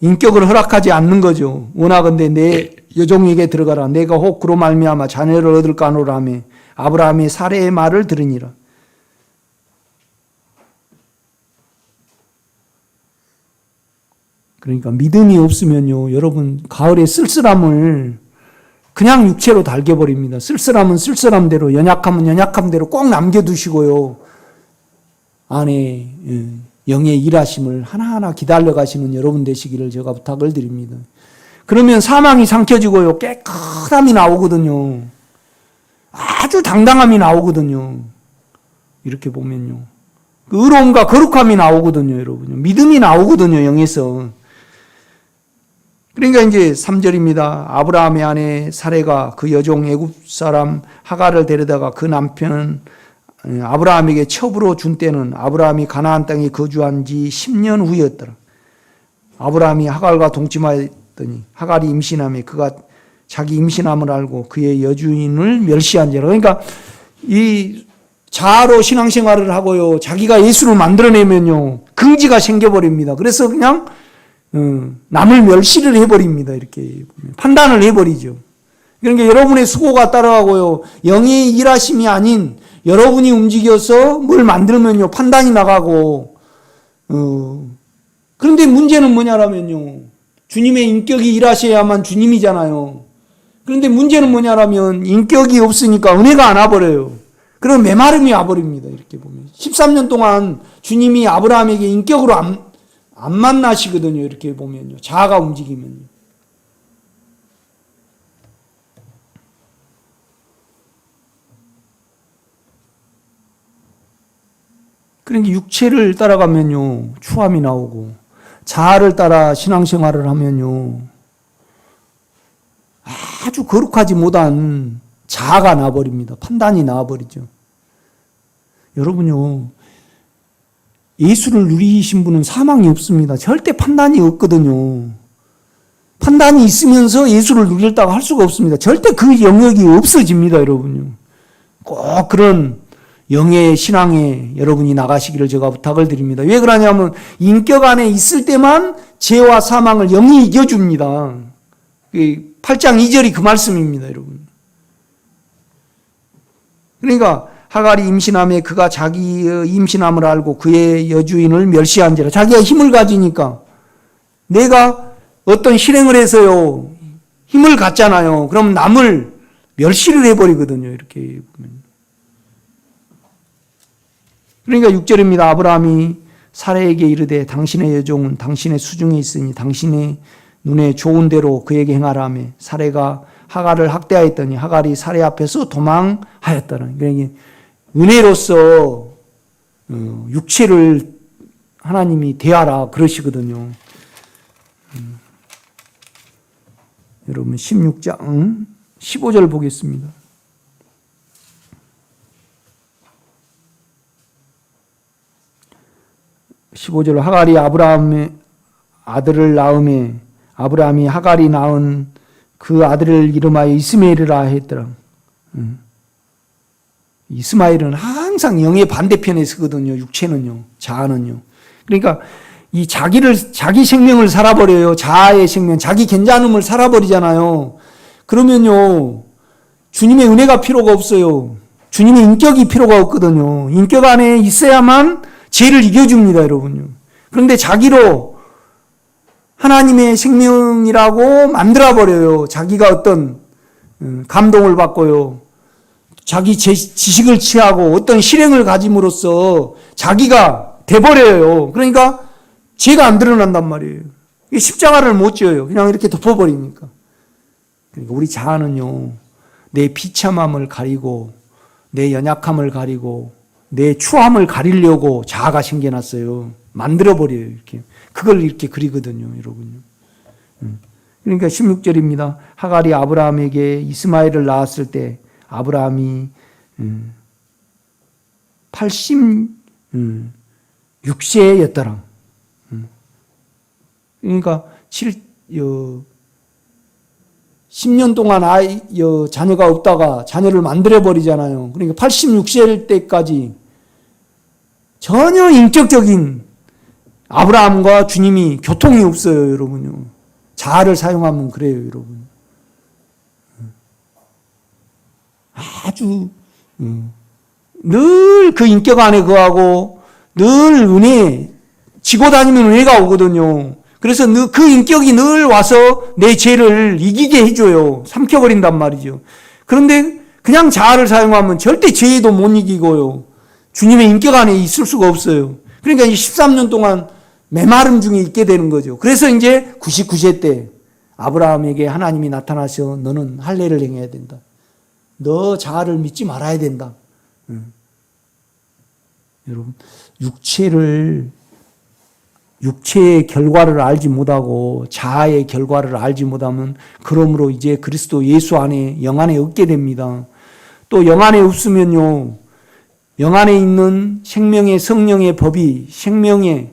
인격을 허락하지 않는 거죠. 원하건대 내 여종에게 들어가라. 내가 혹 그로 말미암아 자녀를 얻을까 하노라 하며 아브라함이 사레의 말을 들으니라. 그러니까 믿음이 없으면요, 여러분 가을의 쓸쓸함을 그냥 육체로 달겨버립니다. 쓸쓸함은 쓸쓸함대로, 연약함은 연약함대로 꼭 남겨두시고요, 안에 영의 일하심을 하나하나 기다려 가시는 여러분 되시기를 제가 부탁을 드립니다. 그러면 사망이 삼켜지고요, 깨끗함이 나오거든요. 아주 당당함이 나오거든요. 이렇게 보면요, 의로움과 거룩함이 나오거든요, 여러분. 믿음이 나오거든요, 영에서. 그러니까 이제 3절입니다. 아브라함의 아내 사레가 그 여종 애굽 사람 하갈을 데려다가 그 남편은 아브라함에게 첩으로 준 때는 아브라함이 가나안 땅에 거주한 지 10년 후였더라. 아브라함이 하갈과 동침하였더니 하갈이 임신하며 그가 자기 임신함을 알고 그의 여주인을 멸시한지라. 그러니까 이 자아로 신앙생활을 하고요, 자기가 예수를 만들어내면요, 긍지가 생겨버립니다. 그래서 그냥 남을 멸시를 해버립니다. 이렇게 판단을 해버리죠. 그러니까 여러분의 수고가 따라가고요, 영의 일하심이 아닌 여러분이 움직여서 뭘 만들면요, 판단이 나가고, 그런데 문제는 뭐냐라면요, 주님의 인격이 일하셔야만 주님이잖아요. 그런데 문제는 뭐냐라면 인격이 없으니까 은혜가 안 와버려요. 그럼 메마름이 와버립니다. 이렇게 보면 13년 동안 주님이 아브라함에게 인격으로 안 만나시거든요. 이렇게 보면요, 자아가 움직이면요. 그러니까 육체를 따라가면요, 추함이 나오고, 자아를 따라 신앙생활을 하면요, 아주 거룩하지 못한 자아가 나버립니다. 판단이 나버리죠. 여러분요, 예수를 누리신 분은 사망이 없습니다. 절대 판단이 없거든요. 판단이 있으면서 예수를 누리려고 할 수가 없습니다. 절대 그 영역이 없어집니다, 여러분요. 꼭 그런 영의 신앙에 여러분이 나가시기를 제가 부탁을 드립니다. 왜 그러냐면 인격 안에 있을 때만 죄와 사망을 영이 이겨줍니다. 8장 2절이 그 말씀입니다, 여러분. 그러니까 하갈이 임신함에 그가 자기의 임신함을 알고 그의 여주인을 멸시한지라. 자기가 힘을 가지니까, 내가 어떤 실행을 해서요, 힘을 갖잖아요. 그럼 남을 멸시를 해버리거든요. 이렇게 보면. 그러니까 6절입니다. 아브라함이 사레에게 이르되 당신의 여종은 당신의 수중에 있으니 당신의 눈에 좋은 대로 그에게 행하라 하며 사레가 하갈을 학대하였더니 하갈이 사레 앞에서 도망하였다는. 그러니까 은혜로서 육체를 하나님이 대하라 그러시거든요. 여러분 16장 15절 보겠습니다. 15절 하갈이 아브라함의 아들을 낳음에 아브라함이 하갈이 낳은 그 아들을 이름하여 이스마엘이라 했더라. 이스마엘은 항상 영의 반대편에 서거든요. 육체는요. 자아는요. 그러니까 이 자기 생명을 살아버려요. 자아의 생명, 자기 괜찮음을 살아버리잖아요. 그러면요, 주님의 은혜가 필요가 없어요. 주님의 인격이 필요가 없거든요. 인격 안에 있어야만 죄를 이겨줍니다, 여러분요. 그런데 자기로 하나님의 생명이라고 만들어버려요. 자기가 어떤 감동을 받고요. 자기 지식을 취하고 어떤 실행을 가짐으로써 자기가 돼버려요. 그러니까 죄가 안 드러난단 말이에요. 십자가를 못 지어요. 그냥 이렇게 덮어버리니까. 그러니까 우리 자아는요, 내 비참함을 가리고, 내 연약함을 가리고, 내 추함을 가리려고 자아가 생겨났어요. 만들어버려요, 이렇게. 그걸 이렇게 그리거든요, 여러분요. 그러니까 16절입니다. 하갈이 아브라함에게 이스마엘을 낳았을 때, 아브라함이 86세였더라. 그러니까 10년 동안 자녀가 없다가 자녀를 만들어버리잖아요. 그러니까 86세 때까지 전혀 인격적인 아브라함과 주님이 교통이 없어요, 여러분요. 자아를 사용하면 그래요, 여러분. 아주 늘 그 인격 안에 거하고 늘 은혜, 지고 다니면 은혜가 오거든요. 그래서 그 인격이 늘 와서 내 죄를 이기게 해줘요. 삼켜버린단 말이죠. 그런데 그냥 자아를 사용하면 절대 죄도 못 이기고요. 주님의 인격 안에 있을 수가 없어요. 그러니까 이제 13년 동안 메마름 중에 있게 되는 거죠. 그래서 이제 99세 때 아브라함에게 하나님이 나타나서 너는 할례를 행해야 된다. 너 자아를 믿지 말아야 된다. 여러분, 육체의 결과를 알지 못하고 자아의 결과를 알지 못하면 그러므로 이제 그리스도 예수 안에 영 안에 없게 됩니다. 또 영 안에 없으면요, 영 안에 있는 생명의 성령의 법이 생명의